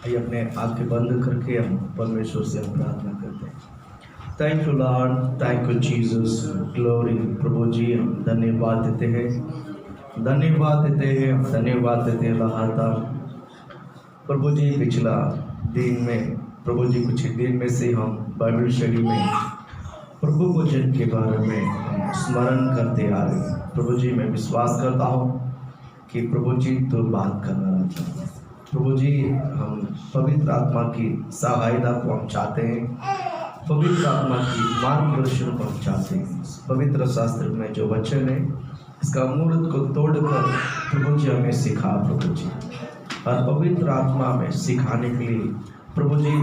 आइए अपने आंखें बंद करके हम परमेश्वर से हम प्रार्थना करते हैं। Thank you lord, thank you Jesus, glory. प्रभु जी हम धन्यवाद देते हैं, धन्यवाद देते हैं, धन्यवाद देते हैं लगातार। प्रभु जी पिछला दिन में प्रभु जी कुछ दिन में से हम बाइबल स्टडी में प्रभु वचन के बारे में हम स्मरण करते आ रहे हैं। प्रभु जी मैं विश्वास करता हूँ कि प्रभु जी तो बात करना रहता है। प्रभु जी हम पवित्र आत्मा की सहायता को हम चाहते हैं, पवित्र आत्मा की मार्गदर्शन को हम चाहते हैं। पवित्र शास्त्र में जो वचन है इसका मूर्त को तोड़कर प्रभु जी हमें सिखा प्रभु जी, और पवित्र आत्मा में सिखाने के लिए प्रभु जी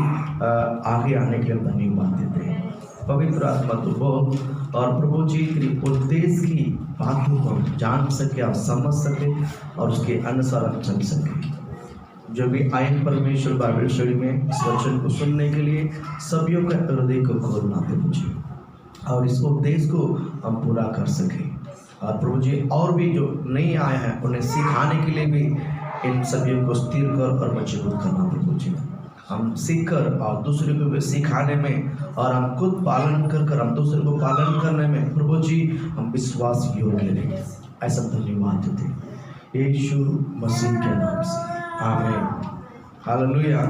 आगे आने के लिए धन्यवाद देते हैं। पवित्र आत्मा तो बहुत, और प्रभु जी के उद्देश्य की बातों को हम जान सके और समझ सके और उसके अनुसार हम चल सके। जो भी आए परमेश्वर बाइबल स्टडी में इस वचन को सुनने के लिए सभी का हृदय को खोलना प्रभु जी, और इस उपदेश को हम पूरा कर सके। और प्रभु जी और भी जो नहीं आए हैं उन्हें सिखाने के लिए भी इन सभी को स्थिर कर और मजबूत करना प्रभु जी। हम सीख कर और दूसरे को भी सिखाने में और हम खुद पालन कर हम दूसरे को पालन करने में प्रभु जी हम विश्वास योग्य रहे। ऐसा धन्यवाद देते यीशु मसीह के नाम से, आमीन। हालेलुया,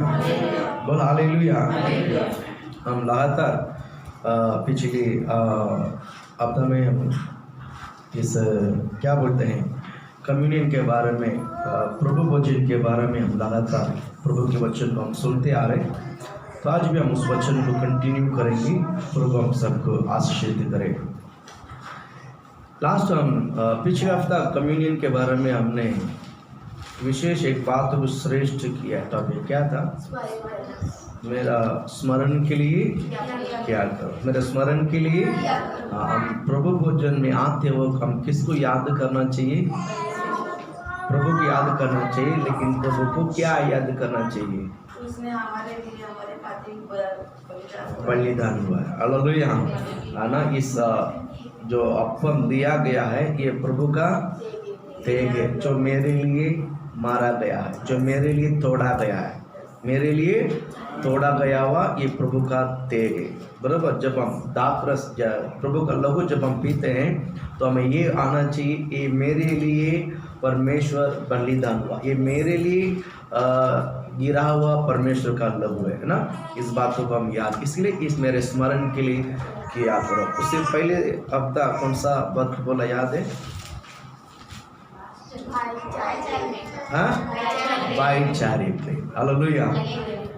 बोल हालेलुया। हम लगातार पिछले हफ्ता में हम इस क्या बोलते हैं कम्युनियन के बारे में, प्रभु वचन के बारे में हम लगातार प्रभु के वचन को हम सुनते आ रहे हैं। तो आज भी हम उस वचन को कंटिन्यू करेंगे। प्रभु हम सबको आशीषित करे। लास्ट हम पिछले हफ्ता कम्युनियन के बारे में हमने विशेष एक बात को श्रेष्ठ किया। टॉपिक क्या था? मेरा स्मरण के लिए क्या करो, मेरे स्मरण के लिए। हम प्रभु भोजन में आते वक्त हम किसको याद करना चाहिए? प्रभु को याद करना चाहिए, लेकिन प्रभु को क्या याद करना चाहिए? उसने हमारे लिए हमारे खातिर बलिदान हुआ है। हालेलुया, है ना। इस जो अपन दिया गया है ये प्रभु का तेग है, जो मेरे लिए मारा गया है, जो मेरे लिए तोड़ा गया है, मेरे लिए तोड़ा गया हुआ ये प्रभु का तेग है। बराबर। जब हम दाखरस प्रभु का लहू जब हम पीते हैं तो हमें ये आना चाहिए, ये मेरे लिए परमेश्वर बलिदान हुआ, ये मेरे लिए गिरा हुआ परमेश्वर का लहू है ना। इस बात को हम याद, इसलिए इस मेरे स्मरण के लिए किया करो। उससे पहले हफ्ता कौन सा वक्त बोला याद है? भाईचारे प्रेम। हालेलुया।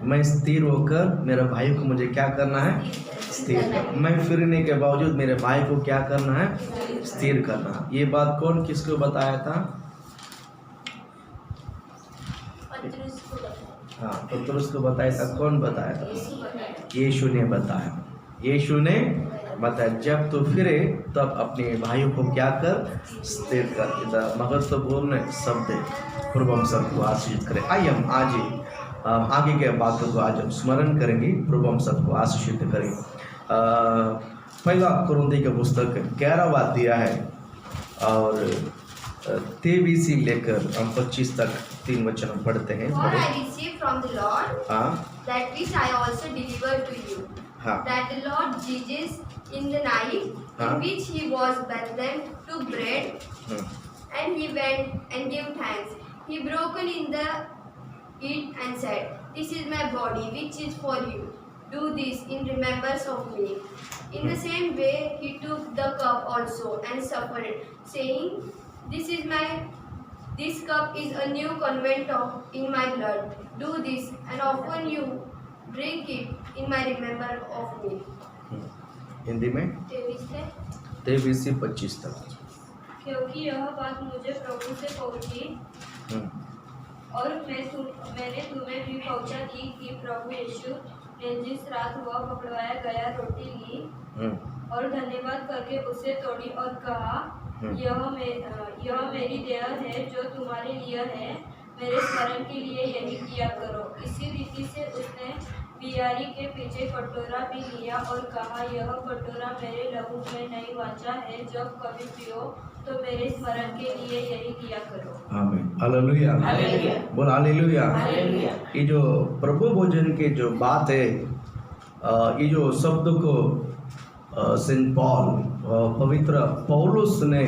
मैं स्थिर होकर मेरे भाई को मुझे क्या करना है? स्थिर करना। मैं फिरने के बावजूद मेरे भाई को क्या करना है? स्थिर करना। ये बात कौन किसको बताया था? हाँ, पतरस को बताया था। कौन बताया था? यीशु ने बताया। यीशु ने बताया जब तो फिरे तब अपने भाइयों को क्या कर? स्थिर कर। मगर तो बोलने शब्द प्रभु हम सबको आशीषित करे। आइए हम आज आगे के बातों को आज हम स्मरण करेंगे। प्रभु हम सबको आशीषित करें। पहला कुरिन्थियों की पुस्तक 11वां अध्याय है और 23 से लेकर हम 25 तक 3 वचन हम पढ़ते हैं। That the Lord Jesus, in the night in which he was baptized, took bread, and he went and gave thanks. He broke it and said, "This is my body, which is for you. Do this in remembrance of me." In the same way, he took the cup also and suffered, saying, This cup is a new covenant in my blood. Do this, and often you drink it in my remembrance of me. Hindi में 23 से 25 तक। क्योंकि यह बात मुझे प्रभु से पहुंची और मैंने तुम्हें भी पहुंचा दी कि प्रभु यीशु ने जिस रात हुआ पकड़वाया गया रोटी ली और धन्यवाद करके उसे तोड़ी और कहा, यह मेरी देह है जो तुम्हारे लिए है, मेरे स्मरण के लिए यही किया करो। इसी रीति से उसने बियारी के पीछे कटोरा भी लिया और कहा, यह कटोरा मेरे लहू में नई वाचा है, जब कभी पियो तो मेरे स्मरण के लिए यही किया करो। आमीन, हालेलुया, हालेलुया। बोल हालेलुया। हालेलुया। ये जो प्रभु भोजन के जो बात है, ये जो शब्द को सेंट पॉल, पवित्र पौलुस ने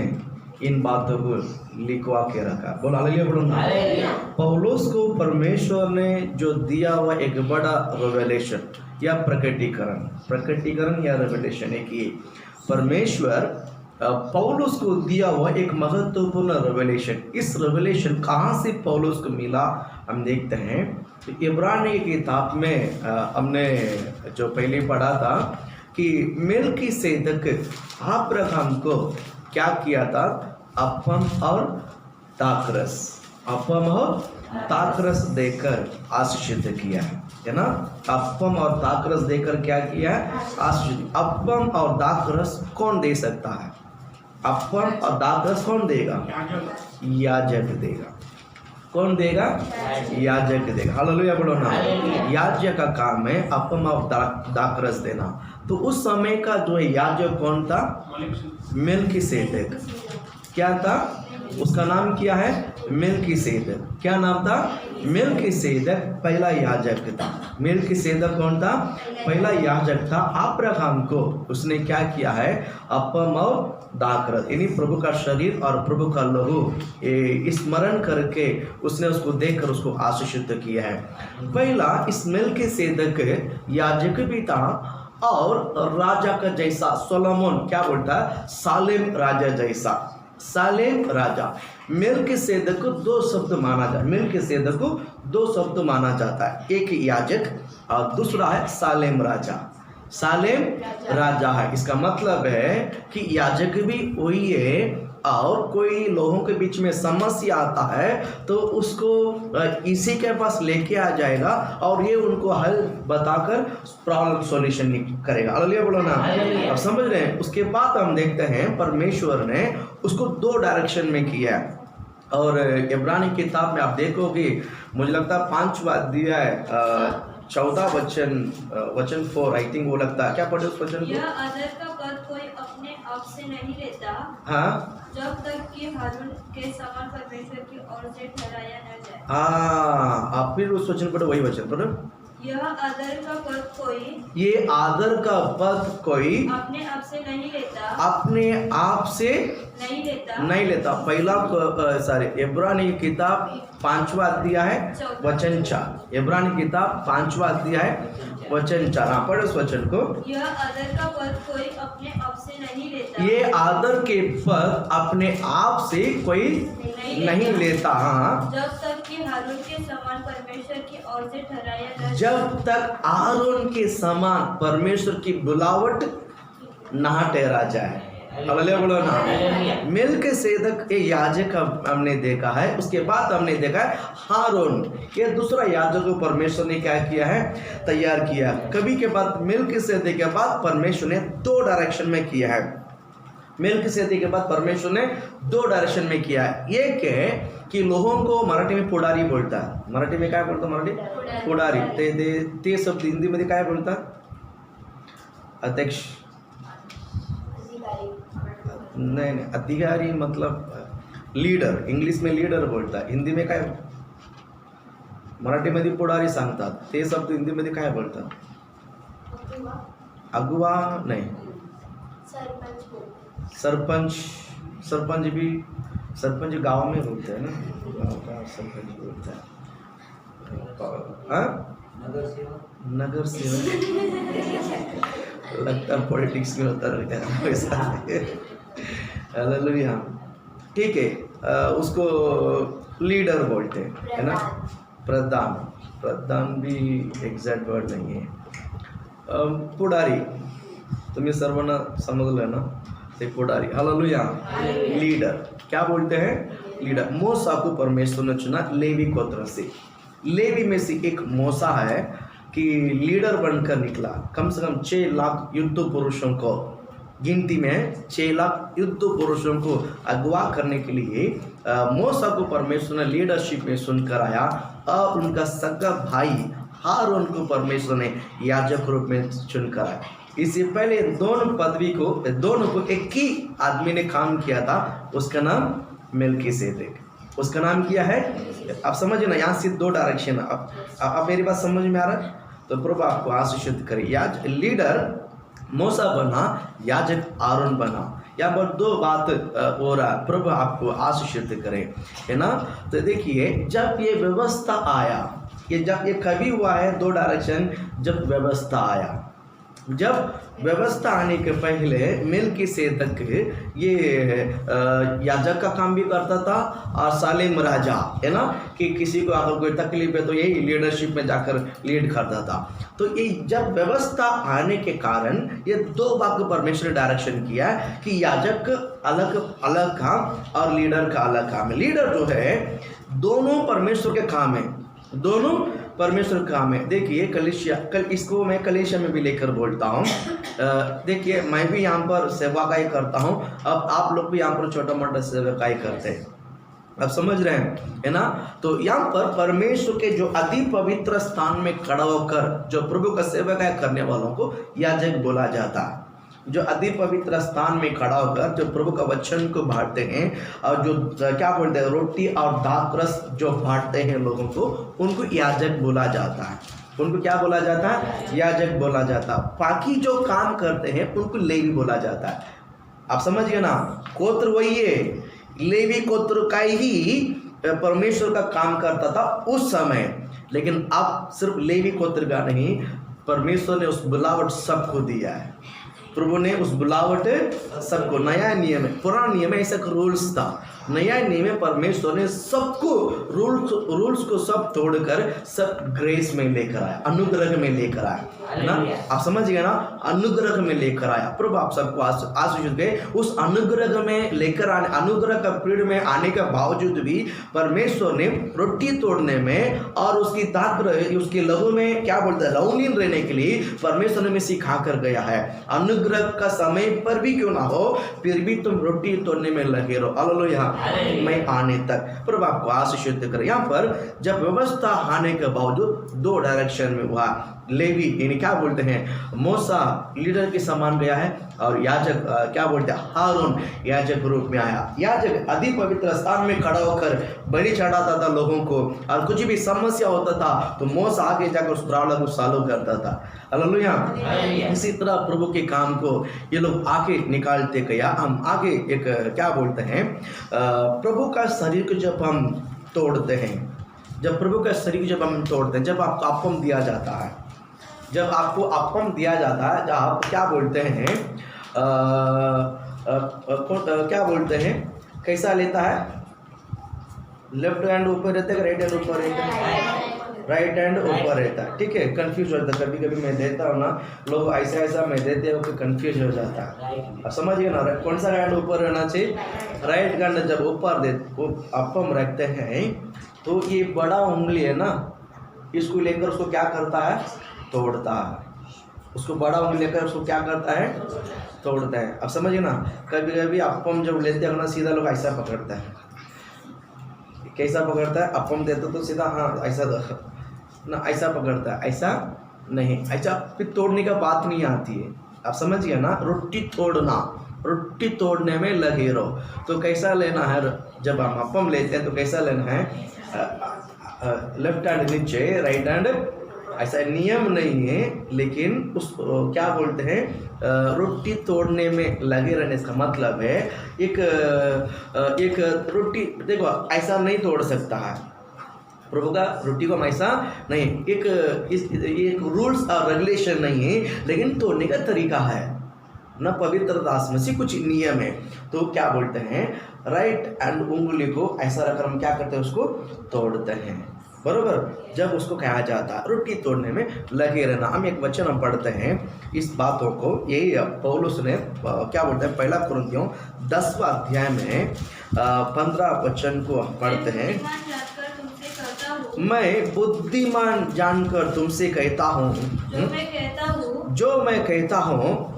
इन बातों को लिखवा के रखा। बोल हालेलुया, बोलो ना। हालेलुया। पौलुस को परमेश्वर ने जो दिया हुआ एक बड़ा रेवलेशन या प्रकटीकरण या रेवलेशन है कि परमेश्वर पौलुस को दिया हुआ एक महत्वपूर्ण रेवलेशन। इस रेवलेशन कहाँ से पौलुस को मिला हम देखते हैं। तो इब्रानी की किताब में हमने जो पहले पढ़ा था कि मेलकीसेदक अब्राहम को क्या किया था, अपम और ताकरस देकर आशीषित किया है ना। अपम और ताकरस देकर क्या किया है, आशीषित। अपम और दाखरस कौन दे सकता है? अपम और दाखरस कौन देगा? याजक देगा। कौन देगा? याजक देगा। हालेलुया, बोलो ना। याजक का काम है अपम और दाखरस देना। तो उस समय का जो याजक कौन था? मेलकीसेदक। क्या था? उसका नाम क्या है? मेलकीसेदक। क्या नाम था? मेलकीसेदक पहला याजक था। मेलकीसेदक कौन था? पहला याजक था। अब्राहम को उसने क्या किया है? अपम और दाखरस यानी प्रभु का शरीर और प्रभु का लहू स्मरण करके उसने उसको देकर उसको आशीषित किया है। पहला इस मेलकीसेदक याजक भी था और राजा का जैसा सोलोमन क्या बोलता है? सालेम राजा जैसा। सालेम राजा। मेलकीसेदक को दो शब्द माना जाता है। मेलकीसेदक को दो शब्द माना जाता है, एक याजक और दूसरा है सालेम राजा। सालेम राजा है, इसका मतलब है कि याजक भी वही है और कोई लोगों के बीच में समस्या आता है तो उसको इसी के पास लेके आ जाएगा और ये उनको हल बताकर प्रॉब्लम सॉल्यूशन करेगा। हालेलुया, बोलो ना। अब समझ रहे हैं। उसके बाद हम देखते हैं परमेश्वर ने उसको दो डायरेक्शन में किया है। और इब्रानी किताब में आप देखोगे, मुझे लगता है 5वां अध्याय 14 वचन 4 आई थिंक वो लगता है। क्या पढ़े उस वचन को? यह आदर का पद कोई अपने आप से नहीं लेता, हाँ, जब तक कि हारून के समान परमेश्वर की ओर से ठहराया न जाए। हाँ, आप फिर उस वचन पढ़ो, वही वचन पढ़ो। यह आदर का पद कोई ये आदर का पद कोई अपने आप से नहीं लेता, अपने आप से नहीं लेता। पहला इब्रानी किताब 5वां अध्याय है वचन 4। इब्रानी किताब 5वां अध्याय है वचन 4। हाँ, पढ़ो उस वचन को। यह आदर का पद कोई अपने आप से नहीं लेता, ये आदर के पद अपने आप से कोई नहीं लेता। हाँ, जब तक कि हारून के समान परमेश्वर की ओर से ठहराया न जाए। जब तक आरोन के समान परमेश्वर की बुलावट ना ठहरा जाए। हालेलुया, बोलो ना। मेलकीसेदक ये याजक हमने देखा है। उसके बाद हमने देखा है हारून, ये दूसरा याजक को परमेश्वर ने क्या किया है? तैयार किया। कभी के बाद मेलकीसेदक के बाद परमेश्वर ने दो डायरेक्शन में किया है। मेलकीसेदक के बाद परमेश्वर ने दो डायरेक्शन में किया है। एक है कि लोगों को मराठी में पुढारी बोलता है। मराठी में काय बोलतो? मराठी पुढारी। ते शब्द हिंदी मध्ये काय बोलता? अध्यक्ष नहीं, अधिकारी मतलब लीडर। इंग्लिश में लीडर बोलता है, हिंदी में काय? मराठी मध्ये पुढारी सांगतात। ते शब्द हिंदी मध्ये काय बोलतात? अगुवा नहीं, सरपंच गांव में बोलते हैं ना, गांव का सरपंच बोलता है। नगर सेवक लगता है पॉलिटिक्स में होता रहता है वैसा। हालेलुया, ठीक है। उसको लीडर बोलते हैं, है ना। प्रधान भी एग्जैक्ट वर्ड नहीं है। पुढारी तुम्ही सर्वांना समजलं ना, ते पुढारी। हालेलुया, लीडर क्या बोलते हैं? लीडर। मूसा को परमेश्वर ने चुना लेवी गोत्र से। लेवी में से एक मूसा है कि लीडर बनकर निकला। कम से कम 6 लाख युद्ध पुरुषों को, गिनती में 6 लाख युद्ध पुरुषों को अगवा करने के लिए मूसा को परमेश्वर ने लीडरशिप में सुनकर आया। अब उनका सगा भाई हारून को परमेश्वर ने याजक रूप में चुनकर आया। इससे पहले दोनों को एक ही आदमी ने काम किया था, उसका नाम मेल्कीसेदेक। उसका नाम क्या है? आप समझे ना, यहाँ से दो डायरेक्शन। अब मेरी बात समझ में आ रहा है? तो प्रभु आपको आशीषित करे। लीडर मूसा बना, याजक आरोन बना। यहाँ पर दो बात हो रहा है, प्रभु आपको आशीषित करे, है ना। तो देखिए, जब ये व्यवस्था आया, जब ये कभी हुआ है, दो डायरेक्शन, जब व्यवस्था आया। जब व्यवस्था आने के पहले मेल्कीसेदेक ये याजक का काम भी करता था, और सालेम राजा, है ना, कि किसी को अगर कोई तकलीफ है तो यही लीडरशिप में जाकर लीड करता था। तो ये जब व्यवस्था आने के कारण ये दो बात को परमेश्वर ने डायरेक्शन किया कि याजक अलग अलग काम और लीडर का अलग काम है। लीडर जो है, दोनों परमेश्वर के काम है, दोनों परमेश्वर का काम है। देखिए इसको मैं कलीसिया में भी लेकर बोलता हूँ। देखिए, मैं भी यहाँ पर सेवकाई करता हूँ, अब आप लोग भी यहाँ पर छोटा मोटा सेवकाई करते हैं, आप समझ रहे हैं, है ना। तो यहाँ पर परमेश्वर के जो अति पवित्र स्थान में खड़ा होकर जो प्रभु का सेवकाई करने वालों को याजक बोला जाता है। जो अति पवित्र स्थान में खड़ा होकर जो प्रभु का वचन को बांटते हैं, और जो क्या बोलते हैं, रोटी और दाख रस जो बांटते हैं लोगों को, उनको याजक बोला जाता है। उनको क्या बोला जाता है? याजक बोला जाता है। बाकी जो काम करते हैं उनको लेवी बोला जाता है। आप समझिए ना, गोत्र वही है, लेवी गोत्र का ही परमेश्वर का काम करता था उस समय। लेकिन अब सिर्फ लेवी गोत्र का नहीं, परमेश्वर ने उस बुलावट सबको दिया है। प्रभु ने उस बुलावट सबको, नया नियम है, पुराना नियम में ऐसा रूल्स था, नया नियम में परमेश्वर ने सबको रूल्स को सब तोड़कर सब ग्रेस में लेकर आया, अनुग्रह में लेकर आया, ना। आप समझिए ना, अनुग्रह में लेकर आया। प्रभु आप सबको आशीष दे। उस अनुग्रह में लेकर आने, अनुग्रह का पीढ़ में आने के बावजूद भी परमेश्वर ने रोटी तोड़ने में और उसकी दाख, उसके लहू में क्या बोलते हैं, रौनीन रहने के लिए परमेश्वर ने सिखा कर गया है। अनुग्रह का समय पर भी क्यों ना हो, फिर भी तुम रोटी तोड़ने में लगे रहो। हालेलुया, मैं आने तक। प्रभु आपको आशीषित करे। यहाँ पर जब व्यवस्था आने के बावजूद दो डायरेक्शन में हुआ। लेवी यानी क्या बोलते हैं, मूसा लीडर के समान गया है, और याजक क्या बोलते हैं, हारून याजक रूप में आया। याजक अति पवित्र स्थान में खड़ा होकर बलि चढ़ाता था लोगों को, और कुछ भी समस्या होता था तो मूसा आगे जाकर उस प्रॉब्लम को सॉल्व करता था। हालेलुया। इसी तरह प्रभु के काम को ये लोग आगे निकालते गया। हम आगे एक क्या बोलते हैं, प्रभु का शरीर को जब हम तोड़ते हैं, जब प्रभु का शरीर जब हम तोड़ते हैं, जब आपको अपम दिया जाता है, जब आपको अपम दिया जाता है, जब आप क्या बोलते हैं, क्या बोलते हैं, कैसा लेता है, लेफ्ट हैंड ऊपर रहता है, राइट हैंड ऊपर रहता है, राइट हैंड ऊपर रहता है, ठीक है। कंफ्यूज होता है, कभी कभी मैं देता हूँ ना, लोग ऐसा ऐसा मैं देते हैं, कंफ्यूज हो जाता है। अब समझिए ना, कौन सा हैंड ऊपर रहना चाहिए, राइट हैंड जब ऊपर दे अपम रखते हैं तो ये बड़ा उंगली है ना, इसको लेकर उसको क्या करता है, तोड़ता है। उसको बड़ा उंगली लेकर उसको क्या करता है, तोड़ता है। अब समझिए ना, कभी कभी अपम जब लेते हैं ना, सीधा लोग ऐसा पकड़ता है, कैसा पकड़ता है, अपम देते तो सीधा हाँ ऐसा ना, ऐसा पकड़ता है, ऐसा नहीं, ऐसा फिर तोड़ने का बात नहीं आती है। आप समझिए ना, रोटी तोड़ना, रोटी तोड़ने में लगे रहो। तो कैसा लेना है, जब हम अपम लेते हैं तो कैसा लेना है, लेफ्ट हैंड नीचे, राइट हैंड, ऐसा नियम नहीं है, लेकिन उस क्या बोलते हैं, रोटी तोड़ने में लगे रहने का मतलब है एक रोटी, देखो ऐसा नहीं तोड़ सकता है प्रभु का रोटी को, हम ऐसा नहीं, एक रूल्स और रेगुलेशन नहीं है, लेकिन तोड़ने का तरीका है ना, पवित्र दास में से कुछ नियम है। तो क्या बोलते हैं, राइट हैंड उंगली को ऐसा रखकर हम क्या करते हैं, उसको तोड़ते हैं, बरोबर। जब उसको कहा जाता है रोटी तोड़ने में लगे रहना। हम एक वचन हम पढ़ते हैं इस बातों को, यही पौलुस ने क्या बोलते हैं, पहला कुरिन्थियों 10वां अध्याय में 15 वचन को पढ़ते हैं। मैं बुद्धिमान जानकर तुमसे कहता हूँ, जो मैं कहता हूँ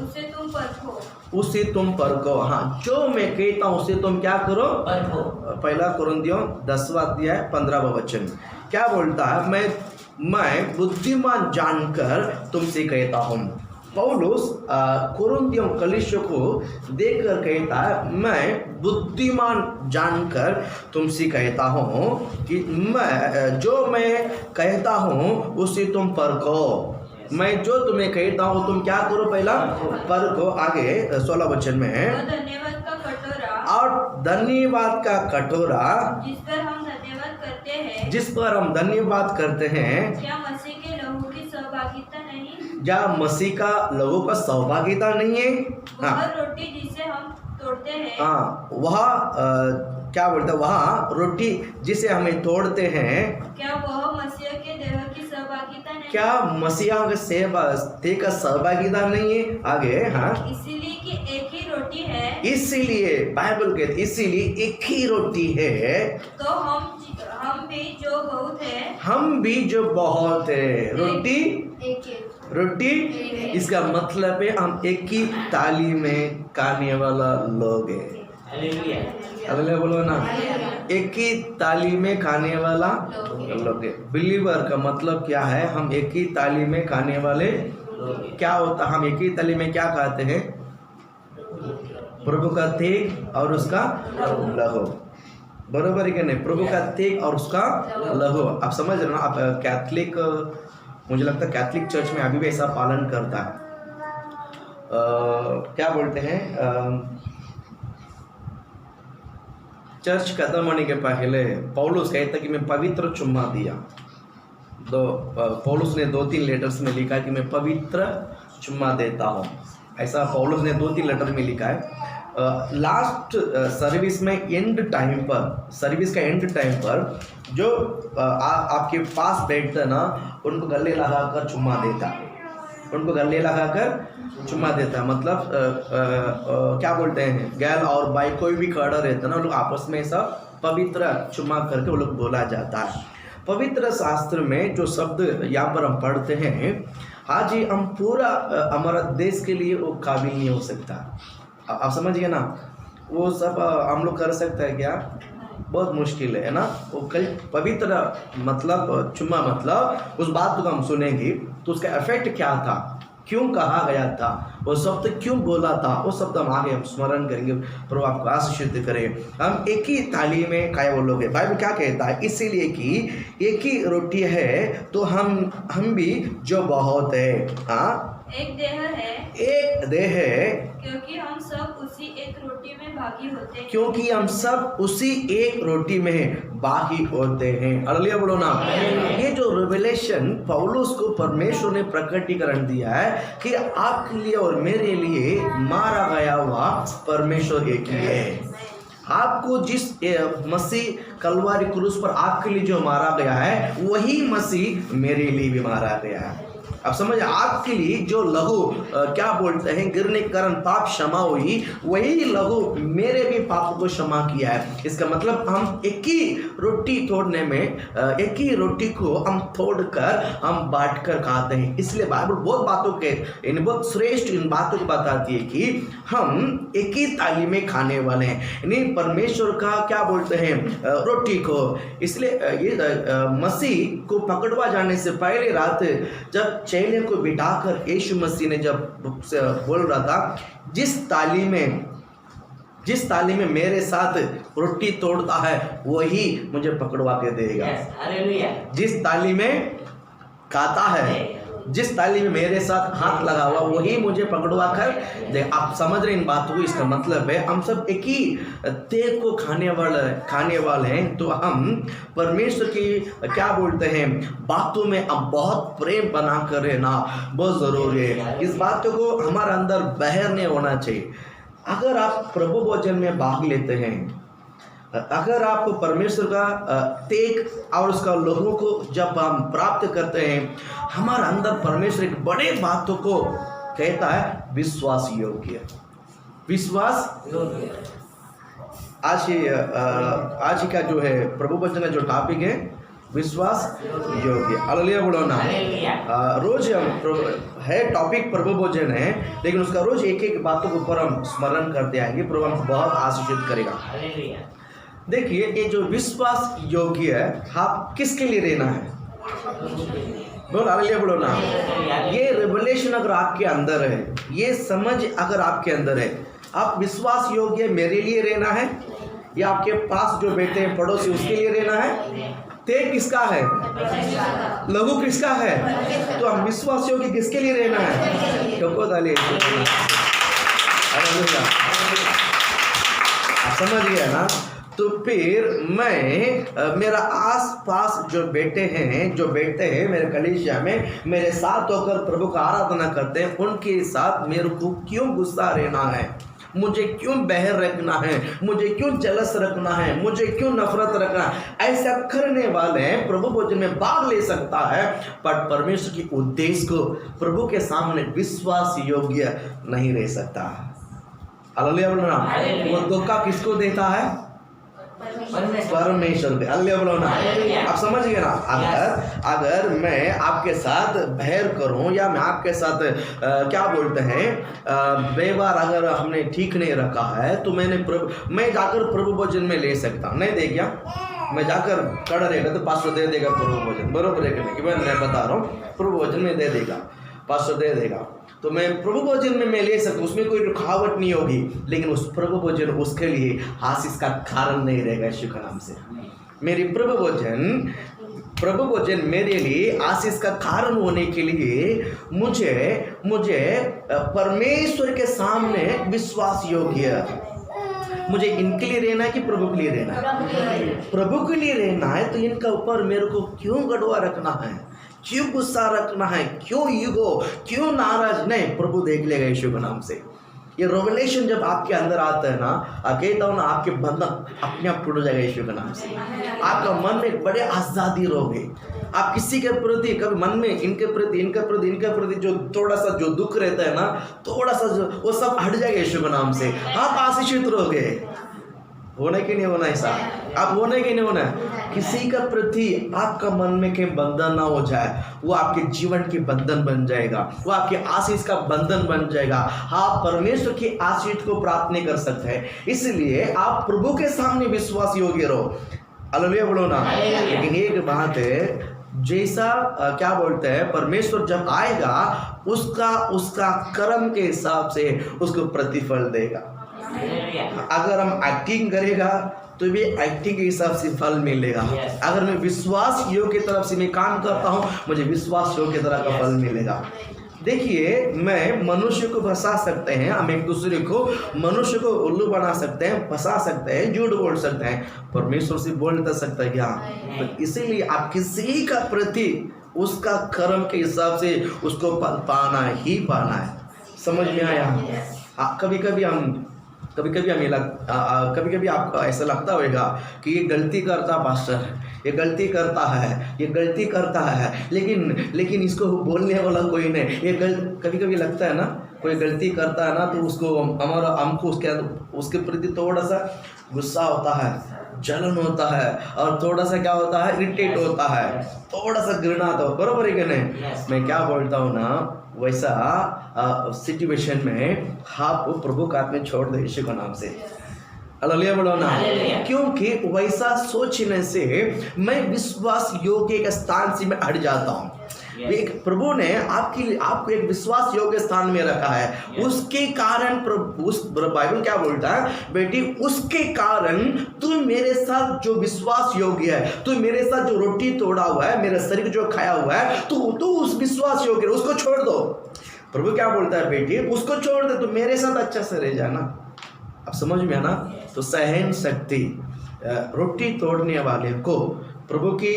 उसे तुम परखो। हाँ, जो मैं कहता हूँ उसे तुम क्या करो, परखो। पहला कुरिन्थियों 10वां अध्याय 15वां वचन क्या बोलता है, मैं बुद्धिमान जानकर तुमसे कहता हूँ। पौलुस कोरिन्थियों कलीसिया को देखकर कहता है, मैं बुद्धिमान जानकर तुमसे कहता हूँ कि मैं कहता हूँ उसे तुम परखो। मैं जो तुम्हें कहता हूँ तुम क्या करो, पहला परखो। आगे 16 वचन में है, धन्यवाद का कटोरा, और धन्यवाद का कटोरा जिस पर हम धन्यवाद करते हैं, जिस पर हम धन्यवाद करते हैं, क्या मसीह के लहू की सहभागिता नहीं? क्या मसीह का लोगों का सहभागिता नहीं है? वह हाँ रोटी जिसे हम तोड़ते हैं, हाँ, वह क्या बोलते हैं, वहाँ रोटी जिसे हमें तोड़ते हैं, क्या वह मसीह के देह की सहभागिता नहीं? क्या मसीहा के देह का सहभागिता नहीं है? आगे हाँ, इसीलिए कि एक ही रोटी है, इसीलिए बाइबल कहती इसीलिए एक ही रोटी है, तो हम भी जो बहुत है, हम भी जो बहुत है। रोटी इसका मतलब है हम एक ही थाली में खाने वाला लोग है। हालेलुया बोलो ना, एक ही थाली में खाने वाला लोग है। बिलीवर का मतलब क्या है? हम एक ही थाली में खाने वाले। क्या होता, हम एक ही थाली में क्या खाते हैं? प्रभु का तेग और उसका लहू, बरोबर है कि नहीं? प्रभु का तेग और उसका लहू। आप समझ रहे ना? आप कैथलिक, मुझे लगता है कैथलिक चर्च में अभी भी ऐसा पालन करता है। क्या बोलते हैं, चर्च खत्म होने के पहले पौलुस कहता कि मैं पवित्र चुम्मा दिया। पौलुस ने 2-3 लेटर्स में लिखा कि मैं पवित्र चुम्मा देता हूँ। ऐसा पौलुस ने 2-3 लेटर में लिखा है। लास्ट सर्विस में एंड टाइम पर, सर्विस का एंड टाइम पर जो आपके पास बैठता ना, उनको गले लगाकर चुम्मा देता, उनको गले लगाकर चुम्मा देता। मतलब क्या बोलते हैं, गैल और भाई कोई भी खड़ा रहता ना, लोग आपस में ऐसा पवित्र चुम्मा करके वो लोग बोला जाता है। पवित्र शास्त्र में जो शब्द यहाँ पर हम पढ़ते हैं, हाँ जी, हम पूरा हमारा देश के लिए वो काबिल नहीं हो सकता। आप समझिए ना, वो सब हम लोग कर सकते हैं क्या? बहुत मुश्किल है ना। वो कल पवित्र मतलब चुम्मा, मतलब उस बात को हम सुनेंगे तो उसका इफेक्ट क्या था, क्यों कहा गया था, वो शब्द क्यों बोला था, वो शब्द हम आगे हम स्मरण करेंगे। प्रभु आपको आशीषित करे। हम एक ही थाली में खाए वो लोग हैं। बाइबल क्या कहता है? इसीलिए कि एक ही रोटी है तो हम भी जो बहुत है। हाँ, एक देह है, एक देह है, क्योंकि हम सब उसी एक रोटी में भागी होते हैं। क्योंकि हम सब उसी एक रोटी में भागी होते हैं। हालेलुया बोलो ना। ये जो रिवेलेशन पौलुस को परमेश्वर ने प्रकटीकरण दिया है कि आपके लिए और मेरे लिए मारा गया हुआ परमेश्वर एक ही है। आपको जिस मसीह कलवारी क्रूस पर आपके लिए जो मारा गया है, वही मसीह मेरे लिए भी मारा गया है। अब समझ, आपके लिए जो लहू क्या बोलते हैं, गिरने के कारण पाप क्षमा हुई, वही लहू मेरे भी पाप को क्षमा किया है। इसका मतलब हम एक ही रोटी तोड़ने में, एक ही रोटी को हम तोड़कर हम बांट कर खाते हैं। इसलिए बाइबल बहुत बातों के इन बहुत श्रेष्ठ इन बातों को बताती है कि हम एक ही थाली में खाने वाले हैं, यानी परमेश्वर का क्या बोलते हैं, रोटी को। इसलिए ये मसीह को पकड़वा जाने से पहले रात जब चेले को बिठाकर यीशु मसीह ने जब बोल रहा था, जिस थाली में मेरे साथ रोटी तोड़ता है वही मुझे पकड़वा के देगा। जिस थाली में खाता है, जिस थाली में मेरे साथ हाथ लगा हुआ, वही मुझे पकड़वा कर दे। आप समझ रहे इन बातों को? इसका मतलब है हम सब एक ही तेल को खाने वाले हैं। तो हम परमेश्वर की क्या बोलते हैं बातों में अब बहुत प्रेम बना कर रहना बहुत जरूरी है। इस बातों को हमारे अंदर बहर नहीं होना चाहिए। अगर आप प्रभु भोजन में भाग लेते हैं, अगर आप परमेश्वर का तेग और उसका लोगों को जब हम प्राप्त करते हैं, हमारे अंदर परमेश्वर एक बड़े बातों को कहता है, विश्वास योग्य। विश्वास आज का जो है प्रभु वचन का जो टॉपिक है, विश्वास योग्य। हालेलुया बोलो ना। रोज है टॉपिक प्रभु भोजन है, लेकिन उसका रोज एक एक बातों के ऊपर हम स्मरण करते आएंगे। प्रभु हमको बहुत आशीषित करेगा। देखिए, ये जो विश्वास योग्य है, आप किसके लिए रहना है? बोलो हालेलुया बोलो ना। ये रेवलेशन अगर आपके अंदर है, ये समझ अगर आपके अंदर है, आप विश्वास योग्य मेरे लिए रहना है या आपके पास जो बैठे हैं पड़ोसी उसके लिए रहना है? तेज किसका है? लघु किसका है? तो हम विश्वास योग्य किसके लिए रहना है? क्योंकि समझ गया ना? तो फिर मैं मेरा आस पास जो बैठे हैं मेरे कलीसिया में मेरे साथ होकर प्रभु का आराधना करते हैं, उनके साथ मेरे को क्यों गुस्सा रहना है? मुझे क्यों बहर रखना है? मुझे क्यों जलस रखना है? मुझे क्यों नफरत रखना है? ऐसा करने वाले प्रभु भोजन में भाग ले सकता है, पर परमेश्वर की उद्देश्य को प्रभु के सामने विश्वास योग्य नहीं रह सकता। हालेलुया बोलो ना। वो धोखा किसको देता है? परमेश्वर पे। हालेलुया बोलो ना। आप समझ गए ना? अगर मैं आपके साथ बहर करूं या मैं आपके साथ क्या बोलते हैं व्यवहार अगर हमने ठीक नहीं रखा है, तो मैं जाकर प्रभु भोजन में ले सकता नहीं दे गया, मैं जाकर खड़ा रहेगा तो पास्टर दे देगा प्रभु भोजन, बरोबर है कि नहीं? मैं बता रहा हूँ, प्रभु भोजन में दे देगा, पास्टर दे देगा, तो मैं प्रभु भोजन में मैं ले सकता, उसमें कोई रुकावट नहीं होगी, लेकिन उस प्रभु भोजन उसके लिए आशीष का कारण नहीं रहेगा। यीशु के नाम से मेरी प्रभु भोजन मेरे लिए आशीष का कारण होने के लिए मुझे परमेश्वर के सामने विश्वास योग्य, मुझे इनके लिए रहना है कि प्रभु के लिए रहना है? प्रभु के लिए रहना है, तो इनका ऊपर मेरे को क्यों गड़वा रखना है? क्यों गुस्सा रखना है? क्यों ईगो? क्यों नाराज? नहीं, प्रभु देख लेगा यीशु के नाम से। ये रेवलेशन जब आपके अंदर आता है ना, कहता हूँ ना, आपके बंधन अपने आप टूट जाएगा यीशु के नाम से। आपका मन में बड़े आज़ादी रहोगे। आप किसी के प्रति कभी मन में इनके प्रति जो थोड़ा सा जो दुख रहता है ना, थोड़ा सा जो वो सब हट जाएगा यीशु के नाम से। आप आशीषित रहोगे। होना कि नहीं होना ऐसा? आप होने कि नहीं होना? किसी का प्रति आपका मन में के बंधन ना हो जाए, वो आपके जीवन के बंधन बन जाएगा, वो आपके आशीष का बंधन बन जाएगा। आप परमेश्वर की आशीष को प्राप्त नहीं कर सकते, इसलिए आप प्रभु के सामने विश्वास योग्य रहो। हालेलुया बोलो ना। लेकिन एक बात है, जैसा क्या बोलते हैं, परमेश्वर जब आएगा उसका कर्म के हिसाब से उसको प्रतिफल देगा। अगर हम एक्टिंग करेगा तो भी एक्टिंग के हिसाब से फल मिलेगा। अगर मैं विश्वास योग्य की तरफ से मैं काम करता हूँ, मुझे विश्वास योग्य की तरह का फल मिलेगा। देखिए, मैं मनुष्य को फंसा सकते हैं, हम एक दूसरे को मनुष्य को उल्लू बना सकते हैं, फंसा सकते हैं, झूठ बोल सकते हैं, परमेश्वर से बोल नहीं सकता क्या? तो इसीलिए आप किसी का प्रति उसका कर्म के हिसाब से उसको पाना ही पाना है। समझ में आया? कभी कभी आपको ऐसा लगता होगा कि ये गलती करता पास्टर, ये गलती करता है, लेकिन इसको बोलने वाला कोई नहीं। ये कभी कभी लगता है ना, कोई गलती करता है ना, तो उसको हमको उसके प्रति थोड़ा सा गुस्सा होता है, जलन होता है, और थोड़ा सा क्या होता है, इरिटेट होता है, थोड़ा सा घृणा होता है, बरोबर है कि नहीं? मैं क्या बोलता हूँ ना, वैसा सिचुएशन में आप प्रभु का हाथ में छोड़ दो यीशु के नाम से। हालेलुया बोलो ना। क्योंकि वैसा सोचने से मैं विश्वास योग्य के स्थान से मैं हट जाता हूँ। एक प्रभु ने आपको एक विश्वास योग्य स्थान में रखा है, उसके कारण बाइबल क्या बोलता है, बेटी उसके कारण तू मेरे साथ जो विश्वास योग्य है, तू मेरे साथ जो रोटी तोड़ा हुआ है, मेरा शरीर जो खाया हुआ है, तू उस विश्वास योग्य, उसको छोड़ दो। प्रभु क्या बोलता है, बेटी उसको छोड़ दे, तो मेरे साथ अच्छा से रह जाना। अब समझ में आना? तो सहन शक्ति, रोटी तोड़ने वाले को प्रभु की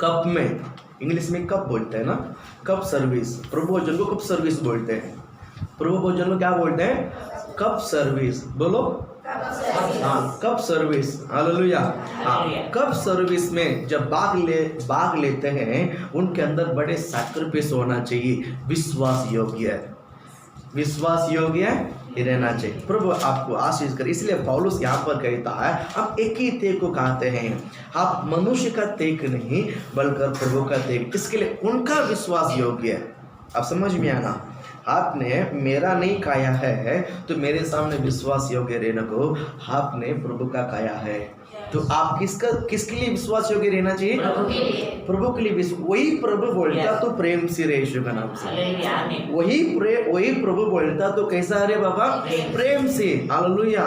कप में, इंग्लिश में कप बोलते हैं ना, कप सर्विस, प्रभु भोजन को कप सर्विस बोलते हैं। प्रभु भोजन को क्या बोलते हैं? Cup service. बोलो हाँ, कप सर्विस। हालेलुया। हाँ, कप सर्विस में जब भाग लेते हैं, उनके अंदर बड़े सैक्रिफाइस होना चाहिए, विश्वास योग्य रहना चाहिए। प्रभु आपको आशीष करे। इसलिए पौलुस यहाँ पर कहता है, हम एक ही तेग को कहते हैं, आप मनुष्य का तेग नहीं बल्कि प्रभु का तेग। इसके लिए उनका विश्वास योग्य है। अब समझ में आना, आपने मेरा नहीं खाया है तो मेरे सामने विश्वास योग्य रहने को आपने प्रभु का खाया है। तो आप किसके लिए विश्वास योग्य रहना चाहिए? प्रभु के लिए। प्रभु के लिए वही प्रभु बोलता तो प्रेम से रहे यीशु का नाम से। हालेलुया, आमीन। वही प्रभु बोलता तो कैसा अरे बाबा? प्रेम से। हालेलुया।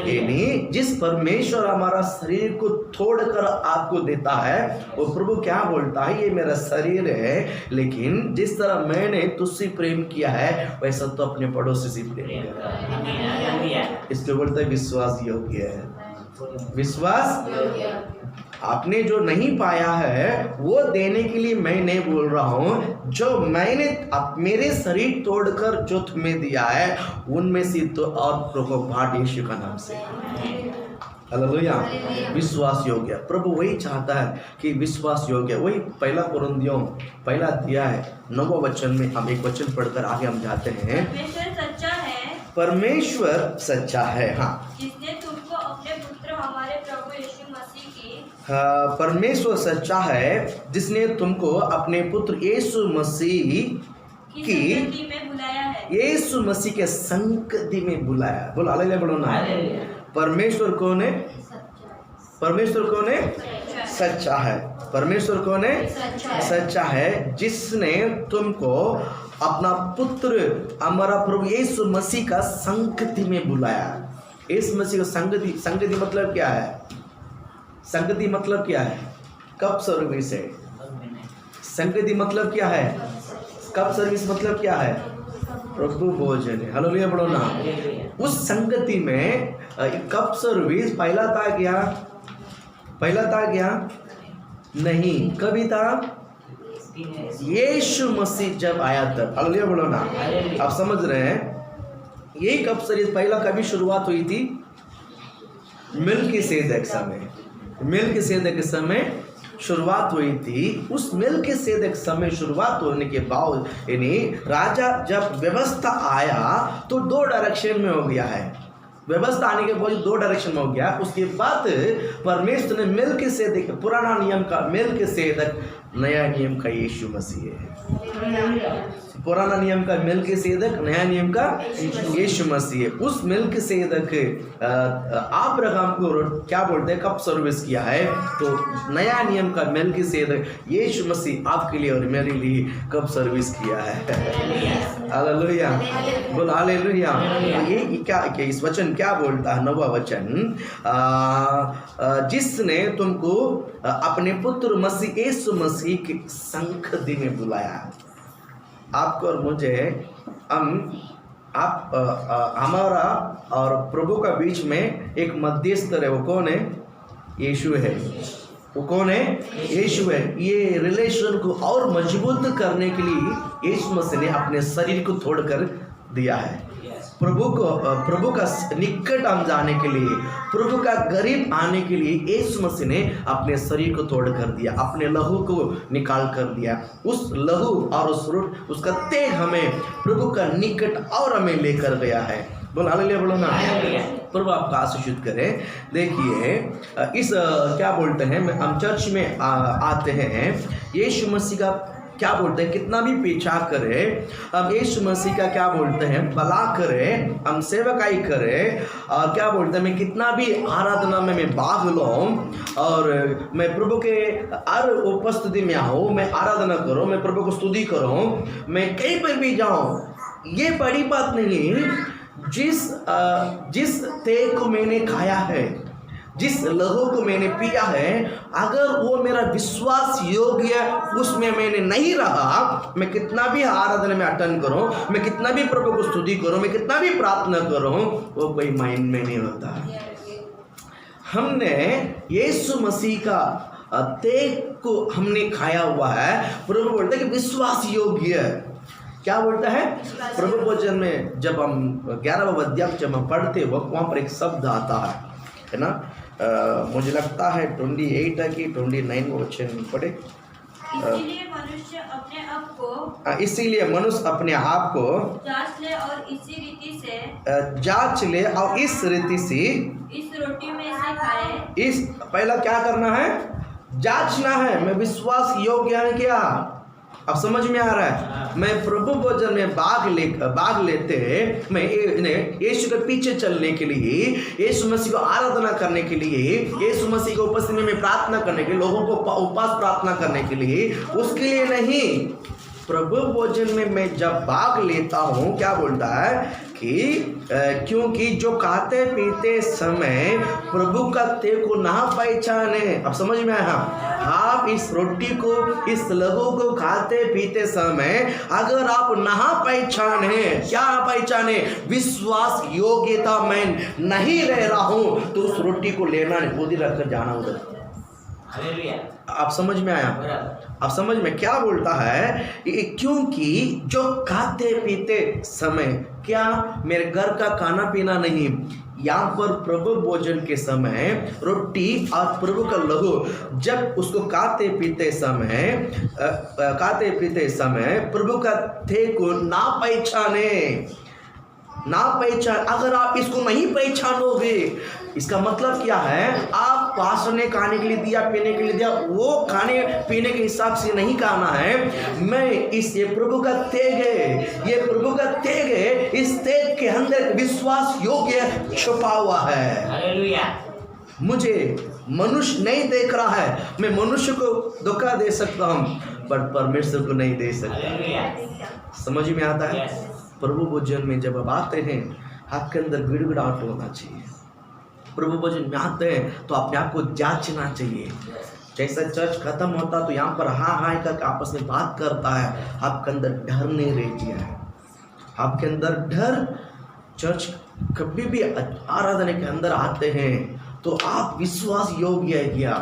यानी जिस परमेश्वर हमारा शरीर को तोड़कर आपको देता है, वो प्रभु क्या बोलता है? ये मेरा शरीर है, लेकिन जिस तरह मैंने तुझसे प्रेम किया है वैसा तो अपने पड़ोसी से प्रेम करा। आमीन, हालेलुया। इसलिए बोलता है विश्वास योग्य है। विश्वास आपने जो नहीं पाया है वो देने के लिए मैं नहीं बोल रहा हूँ। जो मैंने मेरे शरीर तोड़कर जो तुम्हें दिया है उनमें से तो और प्रभु बांट यीशु का नाम से। हालेलुया। विश्वास योग्य प्रभु वही चाहता है कि विश्वास योग्य। वही पहला कुरिन्थियों पहला अध्याय है 9वां वचन में हम एक वचन पढ़कर आगे हम जाते हैं। परमेश्वर सच्चा है, परमेश्वर सच्चा है। हाँ, जिसने तुमको अपने पुत्र हमारे प्रभु यीशु मसीह की परमेश्वर सच्चा है जिसने तुमको अपने पुत्र यीशु मसीह की संगति में बुलाया है। यीशु मसीह के संगति में बुलाया। बोलो हालेलुया, बोलो ना। हालेलुया। परमेश्वर कौन है? परमेश्वर कौन है? सच्चा है। परमेश्वर कौन है? सच्चा है, जिसने तुमको अपना पुत्र हमारा प्रभु यीशु मसीह का संगति में बुलाया। यीशु मसीह का संगति मतलब क्या है? संगति मतलब क्या है? कब सर्विस है? संगति मतलब क्या है? कब सर्विस मतलब क्या है? प्रभु भोजन है। हालेलुया, बोलो ना। उस संगति में कब सर्विस पहला था क्या? पहला था क्या? नहीं, कभी था यीशु मसीह जब आया तब। हालेलुया, बोलो ना। आप समझ रहे हैं? यही कब सर्विस पहला कभी शुरुआत हुई थी? मिल्किसेदक समय। मिल्किसेदक समय शुरुआत हुई थी। उस मिल्किसेदक समय शुरुआत होने के बाद यानी राजा जब व्यवस्था आया तो 2 डायरेक्शन में हो गया है। व्यवस्था आने के बाद 2 डायरेक्शन में हो गया। उसके बाद परमेश्वर ने मिल्किसेदक पुराना नियम का मिल्किसेदक, नया नियम का यीशु मसीह है। पुराना नियम का मिल्किसेदक, नया नियम का यीशु मसीह। उस मिल्किसेदक अब्राहम को क्या बोलते हैं? कब सर्विस किया है? तो नया नियम का मिल्किसेदक यीशु मसीह आपके लिए और मेरे लिए कब सर्विस किया है? हालेलुया, बोल हालेलुया। ये क्या इस वचन क्या बोलता है? 9वां वचन, जिसने तुमको अपने पुत्र मसीह यीशु मसीह के संगति में बुलाया। आपको और मुझे हमारा और प्रभु का बीच में एक मध्यस्थ है। वो कौन है? यीशु है। वो कौन है? यीशु है। ये रिलेशन को और मजबूत करने के लिए यीशु मसीह ने अपने शरीर को तोड़कर दिया है। प्रभु का निकट हम जाने के लिए, प्रभु का करीब आने के लिए यीशु मसीह ने अपने शरीर को तोड़ कर दिया, अपने लहू को निकाल कर दिया। उस लहू और उसका तेज हमें प्रभु का निकट और हमें लेकर गया है। बोल हालेलुया, बोलो ना। प्रभु आपका आशीषित करे। देखिए इस क्या बोलते हैं, हम चर्च में आते हैं, यीशु मसीह का क्या बोलते हैं? कितना भी पीछा करे, हम यीशु मसीह का क्या बोलते हैं? भला करे, हम सेवकाई करे, और क्या बोलते हैं? मैं कितना भी आराधना में मैं भाग लूँ और मैं प्रभु के हर उपस्थिति में आऊँ, मैं आराधना करूँ, मैं प्रभु को स्तुति करूँ, मैं कहीं पर भी जाऊँ, ये बड़ी बात नहीं। जिस तेल को मैंने खाया है, जिस लहू को मैंने पिया है, अगर वो मेरा विश्वास योग्य उसमें मैंने नहीं रहा, मैं कितना भी आराधना में अटेंड करूं, मैं कितना भी प्रभु को स्तुति करूं, मैं कितना भी प्रार्थना करूं, वो कोई माइंड में नहीं होता। हमने यीशु मसीह का तेल को हमने खाया हुआ है। प्रभु बोलता है कि विश्वास योग्य। क्या बोलता है? प्रभु वचन में जब हम 11वां अध्याय जब हम पढ़ते वक्त वहाँ पर एक शब्द आता है ना, मुझे लगता है 28 है कि 29 वचन पढ़े। इसीलिए मनुष्य अपने आप को जांच ले और इसी रीति से जांच ले और इस रीति से इस रोटी में से खाए। पहला क्या करना है? जांचना है। मैं विश्वास योग्य है क्या? अब समझ में आ रहा है? मैं प्रभु भोजन में भाग लेते मैं यीशु के पीछे चलने के लिए, यीशु मसीह को आराधना करने के लिए, यीशु मसीह को उपस्थिति में प्रार्थना करने के लिए, लोगों को उपवास प्रार्थना करने के लिए, उसके लिए नहीं। प्रभु भोजन में मैं जब भाग लेता हूँ, क्या बोलता है कि क्योंकि जो खाते पीते समय प्रभु का तेज को ना पहचाने। अब समझ में आया? आप इस रोटी को, इस लहू को खाते पीते समय अगर आप ना पहचाने, क्या ना पहचाने, विश्वास योग्यता मैं नहीं रह रहा हूं, तो उस रोटी को लेना नहीं, खुद ही रखकर जाना उधर। आप समझ में आया? आप समझ में क्या बोलता है? क्योंकि जो खाते पीते समय, क्या मेरे घर का खाना पीना नहीं, यहाँ पर प्रभु भोजन के समय रोटी और प्रभु का लहू जब उसको खाते पीते समय प्रभु का थे को ना पहचान, अगर आप इसको नहीं पहचानोगे, इसका मतलब क्या है? आप पास्टर ने खाने के लिए दिया, पीने के लिए दिया, वो खाने पीने के हिसाब से नहीं खाना है। मैं ये प्रभु का तेज है, ये प्रभु का तेज है, इस तेज के अंदर विश्वास योग्य छुपा हुआ है। हालेलुया। मुझे मनुष्य नहीं देख रहा है, मैं मनुष्य को धोखा दे सकता हूँ, बट परमेश्वर को नहीं दे सकता। समझ में आता है? प्रभु भोजन में जब आप आते हैं, आपके अंदर गिड़गिड़ाहट होना चाहिए। प्रभु भोजन में आते हैं तो अपने आप को जांचना चाहिए। जैसा चर्च खत्म होता तो यहाँ पर हाँ करके आपस में बात करता है, आपके अंदर डर नहीं रह गया है। आपके अंदर डर, चर्च कभी भी आराधना के अंदर आते हैं तो आप विश्वास योग्य है क्या?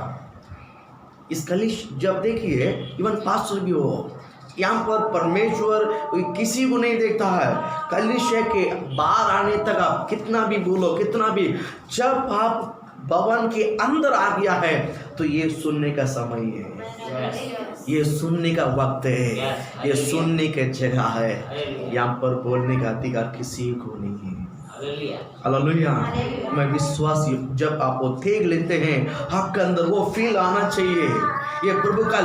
इस कलिश जब देखिए, इवन पास्टर भी हो, यहाँ पर परमेश्वर किसी को नहीं देखता है। कलिशे के बाहर आने तक आप कितना भी बोलो, कितना भी, जब आप भवन के अंदर आ गया है तो ये सुनने का समय है, ये सुनने का वक्त है, ये सुनने की जगह है। यहाँ पर बोलने का अधिकार किसी को नहीं है। हालेलुया। मैं विश्वास, जब आप वो तेग लेते हैं, आपके अंदर वो फील आना चाहिए, ये प्रभु का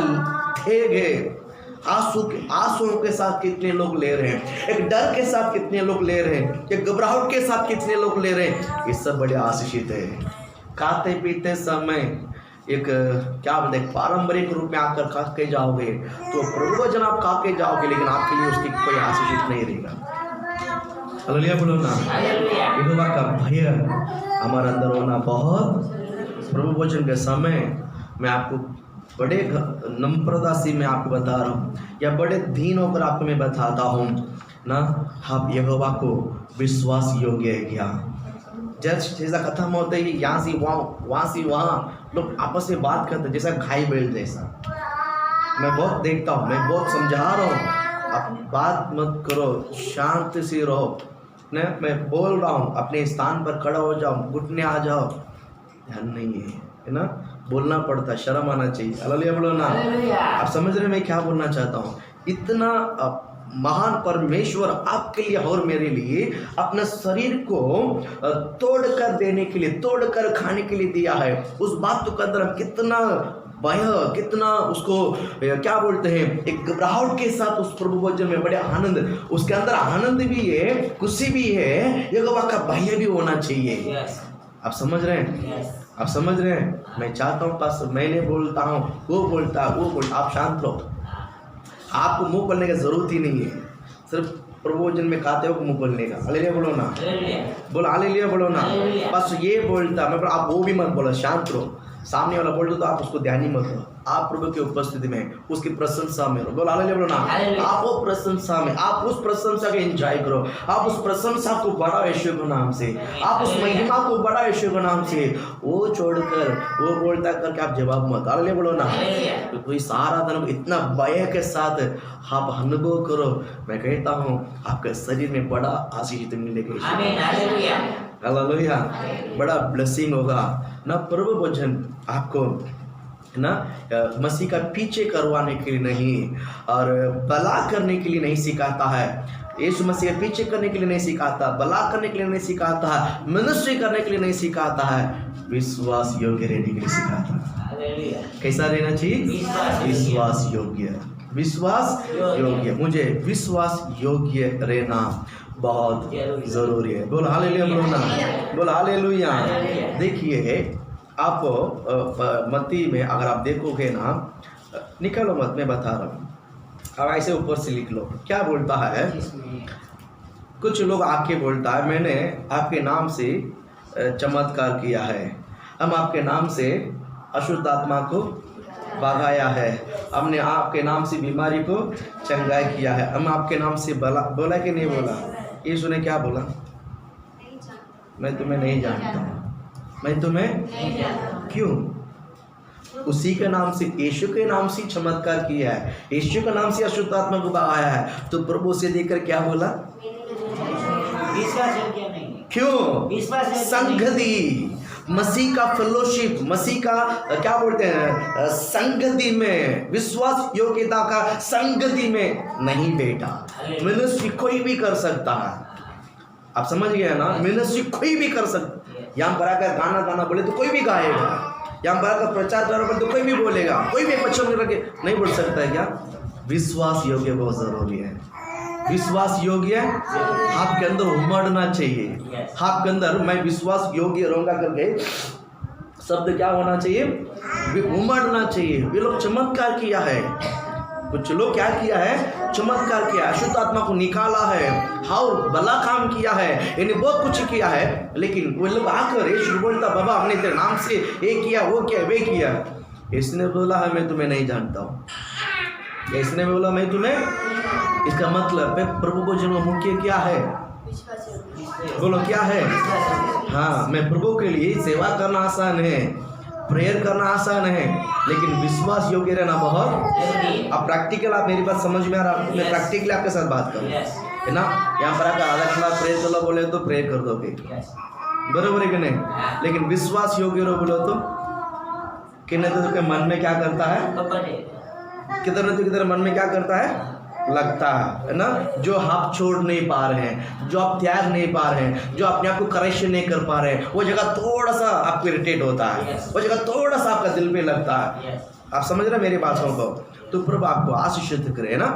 तेग है। आंसुओं के साथ कितने लोग ले रहे हैं, एक डर के साथ कितने लोग ले रहे हैं, एक घबराहट के साथ कितने लोग ले रहे हैं। ये सब बड़े आशीषित है। खाते पीते समय एक क्या बोलते हैं, पारंपरिक रूप में आकर खा के जाओगे तो प्रभु वचन आप खा के जाओगे, लेकिन आपके लिए उसकी कोई आशीषित नहीं रहेगा। हालेलुया बोलो ना। यहोवा का भय हमारे अंदर होना बहुत। प्रभु वचन के समय मैं आपको बड़े नम्रता से मैं आपको बता रहा हूँ, या बड़े दीन होकर आपको मैं बताता हूँ ना, आप यहोवा को विश्वास योग्य है क्या? जैसा खत्म होता है, यहाँ से वहाँ लोग आपस में बात करते जैसा खाई बैल जैसा। मैं बहुत देखता हूँ, मैं बहुत समझा रहा हूँ, आप बात मत करो, शांत से रहो न। मैं बोल रहा हूँ, अपने स्थान पर खड़ा हो जाओ, घुटने आ जाओ, ध्यान नहीं है ना, बोलना पड़ता, शर्म आना चाहिए। हालेलुया बोलो ना। आप समझ रहे मैं क्या बोलना चाहता हूँ? इतना महान परमेश्वर आपके लिए और मेरे लिए अपना शरीर को तोड़ कर देने के लिए, तोड़ कर खाने के लिए दिया है। उस बात के अंदर हम कितना भय, कितना उसको क्या बोलते हैं, एक घबराहट के साथ उस प्रभु वचन में बड़े आनंद, उसके अंदर आनंद भी है, खुशी भी है, यहोवा का भय भी होना चाहिए। आप समझ रहे हैं? आप समझ रहे हैं? मैं चाहता हूँ पास, मैंने बोलता हूँ, वो बोलता, आप शांत रहो। आपको मुंह खोलने की जरूरत ही नहीं है, सिर्फ प्रभु वचन में खाते हो मुंह खोलने का। हालेलुया बोलो ना, बोलो हालेलुया बोलो ना। बस ये बोलता मैं, आप वो भी मत बोलो, शांत रहो। सामने वाला बोल दो तो आप उसको ध्यान ही मत दो, आप प्रभु की उपस्थिति में, उसकी प्रशंसा में रहो। बोलो हालेलुया बोलो ना। आप वो प्रशंसा में, आप उस प्रशंसा को एंजॉय करो, आप उस प्रशंसा को बढ़ाओ यीशु के नाम से, आप उस महिमा को बढ़ाओ यीशु के नाम से। वो छोड़कर वो बोलता करके आप जवाब मत। हालेलुया बोलो ना। तो इस आराधना को इतना भय के साथ आप अनुभव करो, मैं कहता हूँ आपके शरीर में बड़ा आशीष मिलेगा। हालेलुया, बड़ा ब्लेसिंग होगा ना। प्रभु वचन आपको ना मसीह का पीछे करवाने के लिए नहीं और भला करने के लिए नहीं सिखाता है। यीशु मसीह के पीछे करने के लिए नहीं सिखाता, भला करने के लिए नहीं सिखाता है, मिनिस्ट्री करने के लिए नहीं सिखाता है, विश्वास योग्य रहने के लिए सिखाता है। कैसा रहना चाहिए? विश्वास योग्य। विश्वास योग्य, मुझे विश्वास योग्य रहना बहुत जरूरी है। बोल हालेलुया, बोलो ना, बोल हालेलुया। देखिए आप मत्ती में अगर आप देखोगे ना, निकालो मत, मैं बता रहा हूँ, अब ऐसे ऊपर से लिख लो। क्या बोलता है, कुछ लोग आके बोलता है मैंने आपके नाम से चमत्कार किया है, हम आपके नाम से अशुद्ध आत्मा को भगाया है, हमने आपके नाम से बीमारी को चंगाई किया है, हम आपके नाम से बोला कि नहीं बोला? यीशु ने क्या बोला? मैं तुम्हें नहीं जानता, मैं तुम्हें क्यों? उसी के नाम से, यीशु के नाम से चमत्कार किया है, यीशु के नाम से अशुद्ध आत्मा को भगाया है, तो प्रभु से देखकर क्या बोला? विश्वास योग्य नहीं। क्यों? विश्वास संगति, मसीह का फेलोशिप, मसीह का क्या बोलते हैं, संगति में, विश्वास योग्यता का संगति में नहीं बेटा। मिनिस्ट्री कोई भी कर सकता है, आप समझ गए ना? मिनिस्ट्री कोई भी कर सकता। यहाँ पर आकर गाना बोले तो कोई भी गाएगा, यहाँ पर आकर प्रचार करो तो कोई भी बोलेगा, कोई भी पश्चिम करके नहीं बोल सकता है। क्या? विश्वास योग्य बहुत जरूरी है। विश्वास योग्य आपके अंदर उमड़ना चाहिए, आपके अंदर मैं विश्वास योग्य रहूंगा करके शब्द क्या होना चाहिए? उमड़ना चाहिए। वे लोग चमत्कार किया है, कुछ लोग क्या किया है? चमत्कार किया, अशुद्ध आत्मा को निकाला है और भला काम किया है, इन्हें बहुत कुछ किया है, लेकिन वो लोग आकर यीशु बोलता बाबा हमने तेरे नाम से ये किया, वो किया, वे किया। इसने बोला है मैं तुम्हें नहीं जानता हूँ, इसने बोला मैं तुम्हें, इसका मतलब प्रभु को जन्म मुख्य क्या है? बोलो क्या है? हाँ, मैं प्रभु के लिए सेवा करना आसान है, प्रेयर करना आसान है, लेकिन विश्वास योग्य रहना बहुत। अब प्रैक्टिकल आप मेरी बात समझ में आ रहा है? मैं प्रैक्टिकली आपके साथ बात करूँ है ना? यहाँ पर आकर आधा घंटा प्रेयर कर लो बोले तो प्रेयर कर दोगे, बरोबर है कि नहीं? लेकिन विश्वास योग्य रहो बोलो तो कितने तो मन में क्या करता है? किधर मन में क्या करता है? लगता है ना? जो आप छोड़ नहीं पा रहे हैं, जो आप त्याग नहीं पा रहे हैं, जो अपने आप को करेक्शन नहीं कर पा रहे हैं, वो जगह थोड़ा सा आपको इरिटेट होता है, वो जगह थोड़ा सा आपका दिल पे लगता है। आप समझ रहे मेरी बातों को? तो प्रभु आपको आशीषित करे ना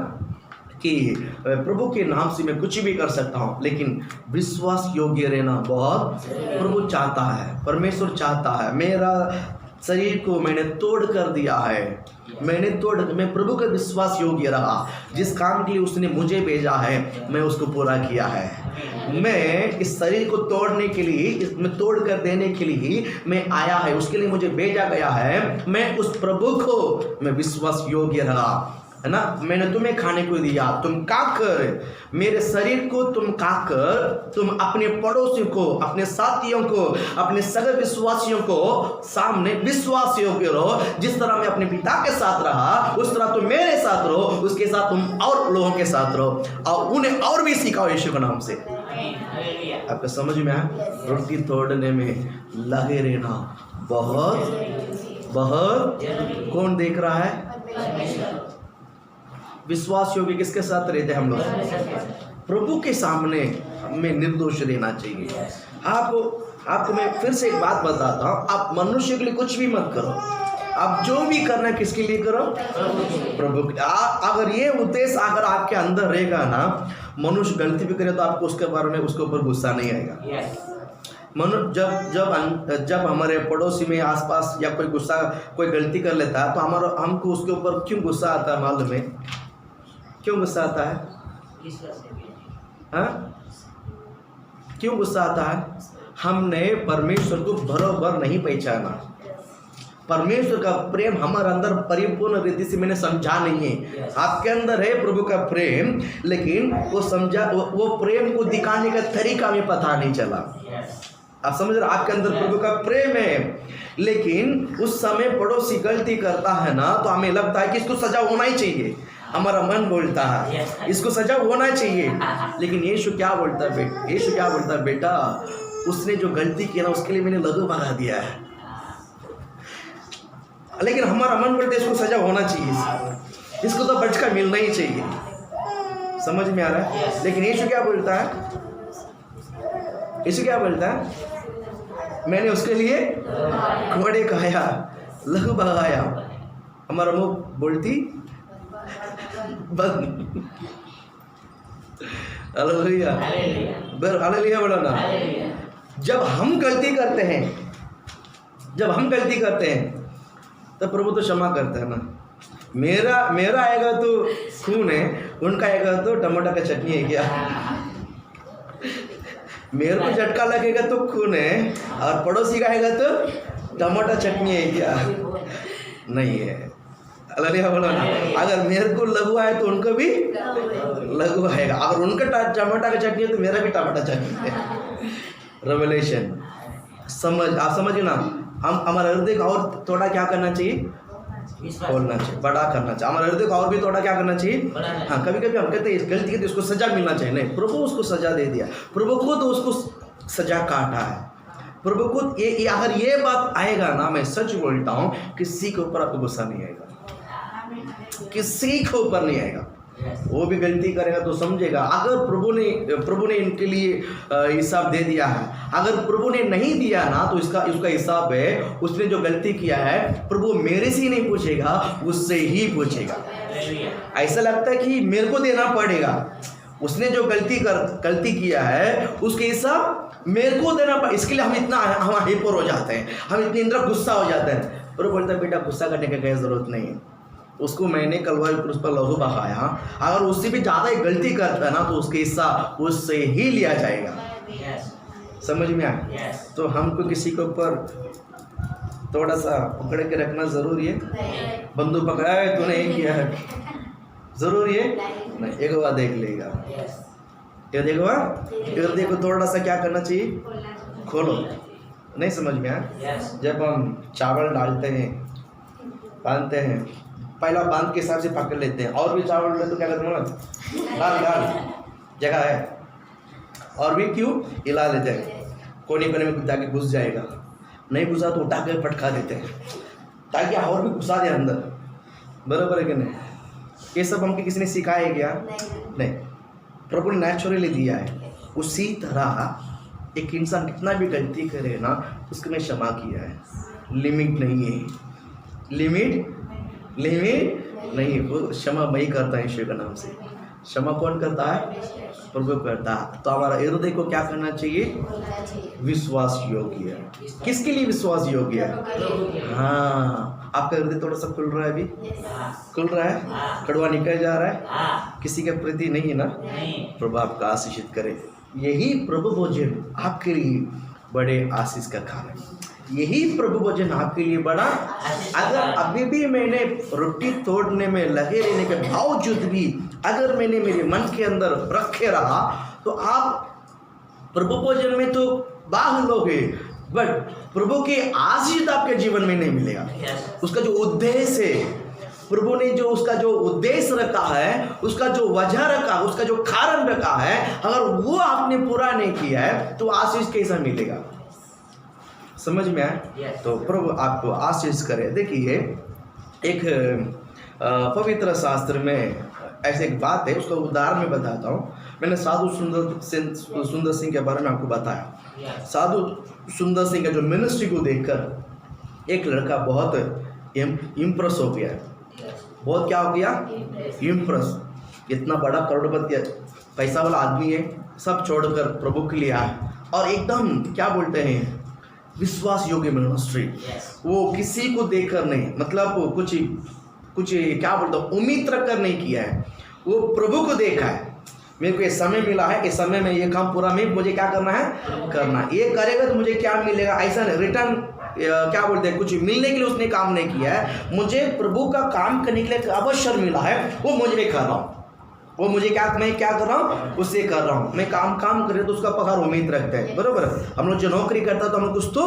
कि प्रभु के नाम से मैं कुछ भी कर सकता हूँ, लेकिन विश्वास योग्य रहना बहुत प्रभु चाहता है, परमेश्वर चाहता है। मेरा शरीर को मैंने तोड़ कर दिया है, मैं प्रभु का विश्वास योग्य रहा, जिस काम के लिए उसने मुझे भेजा है मैं उसको पूरा किया है। मैं इस शरीर को तोड़ने के लिए, इसमें तोड़ कर देने के लिए मैं आया है, उसके लिए मुझे भेजा गया है। मैं उस प्रभु को मैं विश्वास योग्य रहा, है ना? मैंने तुम्हें खाने को दिया, तुम खाकर, मेरे शरीर को तुम खाकर तुम अपने पड़ोसियों को, अपने साथियों को, अपने सगे विश्वासियों को सामने विश्वास योग्य रहो। जिस तरह मैं अपने पिता के साथ रहा उस तरह तुम मेरे साथ रहो, उसके साथ तुम और लोगों के साथ रहो और उन्हें और भी सिखाओ यीशु के नाम से। आपको समझ में आया? रोटी तोड़ने में लगे रहना बहुत कौन देख रहा है? विश्वास योग्य किसके साथ रहते हैं हम लोग? प्रभु के सामने हमें निर्दोष रहना चाहिए। आपको मैं फिर से एक बात बताता हूँ, आप मनुष्य के लिए कुछ भी मत करो, आप जो भी करना है किसके लिए करो? प्रभु के। अगर ये उद्देश्य अगर आपके अंदर रहेगा ना, मनुष्य गलती भी करे तो आपको उसके बारे में उसके ऊपर गुस्सा नहीं आएगा। जब हमारे पड़ोसी में आसपास या कोई गलती कर लेता है तो हमको उसके ऊपर क्यों गुस्सा आता है? मालूम है क्यों गुस्सा आता है? हाँ? क्यों गुस्सा आता है? हमने परमेश्वर को बरोबर नहीं पहचाना। परमेश्वर का प्रेम हमारे अंदर परिपूर्ण रीति से मैंने समझा नहीं है। आपके अंदर है प्रभु का प्रेम, लेकिन वो प्रेम को दिखाने का तरीका हमें पता नहीं चला। आप समझ रहे? आपके अंदर प्रभु का प्रेम है, लेकिन उस समय पड़ोसी गलती करता है ना तो हमें लगता है कि इसको सजा होना ही चाहिए। हमारा मन बोलता है इसको सजा होना चाहिए, लेकिन यीशु क्या बोलता है? बेटा उसने जो गलती की ना उसके लिए मैंने लहू बहा दिया है, लेकिन हमारा मन बोलता है इसको सजा होना चाहिए, इसको तो बचका मिलना ही चाहिए। समझ में आ रहा है? लेकिन यीशु क्या बोलता है? मैंने उसके लिए घोड़े खाया, लहू बहाया। हमारा मुंह बोलती बंद। हालेलुया, हालेलुया, हालेलुया बोलो ना। हालेलुया। जब हम गलती करते हैं तो प्रभु तो क्षमा करता है ना। मेरा आएगा तो खून है, उनका आएगा तो टमाटर का चटनी है क्या? मेरे को झटका लगेगा तो खून है, और पड़ोसी का आएगा तो टमाटर चटनी है क्या? नहीं है। हालेलुया बोलो ना। अगर मेरे को लघु आए तो उनको भी लघु आएगा, अगर उनका टमाटर का चटनी है तो मेरा भी टमाटर चटनी है। रेवलेशन आप समझिए ना। हम हमारे हृदय को और थोड़ा क्या करना चाहिए? खोलना चाहिए, बड़ा करना चाहिए। हमारे हृदय को और भी थोड़ा क्या करना चाहिए? हाँ, कभी कभी हम कहते हैं गलती की तो उसको सजा मिलना चाहिए। नहीं, प्रभु उसको सजा दे दिया। प्रभु को तो उसको सजा काटा है। प्रभु को ये अगर ये बात आएगा ना, मैं सच बोलता हूँ, किसी के ऊपर आपको गुस्सा नहीं आएगा, किसी के ऊपर नहीं आएगा। वो भी गलती करेगा तो समझेगा। अगर प्रभु ने इनके लिए हिसाब दे दिया है, अगर प्रभु ने नहीं दिया ना तो इसका हिसाब है। उसने जो गलती किया है प्रभु मेरे से ही नहीं पूछेगा, उससे ही पूछेगा। ऐसा लगता है कि मेरे को देना पड़ेगा। उसने जो गलती किया है उसके हिसाब मेरे को देना पड़ेगा। इसके लिए हम हाइपर हो जाते हैं, हम इतने इंद्र गुस्सा हो जाते हैं। प्रभु बोलता है बेटा गुस्सा करने की कोई जरूरत नहीं है। उसको मैंने कलवारी पर उस पर लहू बहाया, अगर उससे भी ज़्यादा ही गलती करता है ना तो उसके हिस्सा उससे ही लिया जाएगा। समझ में आया? तो हमको किसी के ऊपर थोड़ा सा पकड़ के रखना जरूरी है। बंदूक पकड़ा है तूने नहीं किया है, जरूरी है नहीं। एक बार देख लेगा, ये देखो थोड़ा सा क्या करना चाहिए? खोलो। नहीं समझ में आया? जब हम चावल डालते हैं, बांधते हैं, पहला बांध के हिसाब से पकड़ लेते हैं, और भी चावल ले तो क्या करते हैं? डाल जगह है, और भी क्यों हिला लेते हैं। कोने में जाके घुस जाएगा, नहीं घुसा तो उठा के पटका देते हैं ताकि और भी घुसा दे अंदर। बराबर है कि नहीं? ये सब हमको किसी ने सिखाया क्या? नहीं, प्रभु ने नेचुरली दिया है। उसी तरह एक इंसान कितना भी गलती करे ना, उसको मैं क्षमा किया है। लिमिट नहीं है, लिमिट नहीं, वो क्षमा मैं करता है ईश्वर के नाम से। क्षमा कौन करता है? प्रभु करता है। तो हमारा हृदय को क्या करना चाहिए? विश्वास योग्य। किसके लिए विश्वास योग्य है? हाँ, आपका हृदय थोड़ा सा खुल रहा है, अभी खुल रहा है, कड़वा निकल जा रहा है, किसी के प्रति नहीं है ना। प्रभु आपका आशीषित करे। यही प्रभु भोजन आपके लिए बड़े आशीष का खाना, यही प्रभु भोजन आपके लिए बड़ा। अगर अभी भी मैंने रोटी तोड़ने में लगे रहने के बावजूद भी अगर मैंने मेरे मन के अंदर रखे रहा तो आप प्रभु भोजन में तो भाग लोगे, बट प्रभु के आशीष आपके जीवन में नहीं मिलेगा। उसका जो उद्देश्य है, प्रभु ने जो उसका जो उद्देश्य रखा है, उसका जो वजह रखा, उसका जो कारण रखा है, अगर वो आपने पूरा नहीं किया है तो आशीष कैसा मिलेगा? समझ में आया? तो प्रभु आपको आशीष करे। देखिए, एक पवित्र शास्त्र में ऐसे एक बात है, उसका उदाहरण मैं बताता हूँ। मैंने साधु सुंदर सिंह के बारे में आपको बताया। साधु सुंदर सिंह का जो मिनिस्ट्री को देखकर एक लड़का बहुत इम्प्रेस हो गया। बहुत क्या हो गया? इम्प्रेस। इतना बड़ा करोड़पति पैसा वाला आदमी है, सब छोड़कर प्रभु के लिए आया और एकदम क्या बोलते हैं, विश्वास योग्य मिनिस्ट्री। वो किसी को देखकर नहीं, मतलब कुछ क्या बोलता हूँ, उम्मीद रख कर नहीं किया है, वो प्रभु को देखा है। मेरे को ये समय मिला है, इस समय में ये काम पूरा मुझे क्या करना है, करना। ये करेगा तो मुझे क्या मिलेगा, ऐसा नहीं। रिटर्न क्या बोलते हैं, कुछ मिलने के लिए उसने काम नहीं किया है। मुझे प्रभु का काम करने के लिए अवसर मिला है, वो मुझे कर रहा हूँ। वो मुझे मैं क्या कर रहा हूँ, उससे कर रहा हूँ। मैं काम करे तो उसका पगार उम्मीद रखता है। बरोबर, हम लोग जो नौकरी करता है तो हम लोग कुछ तो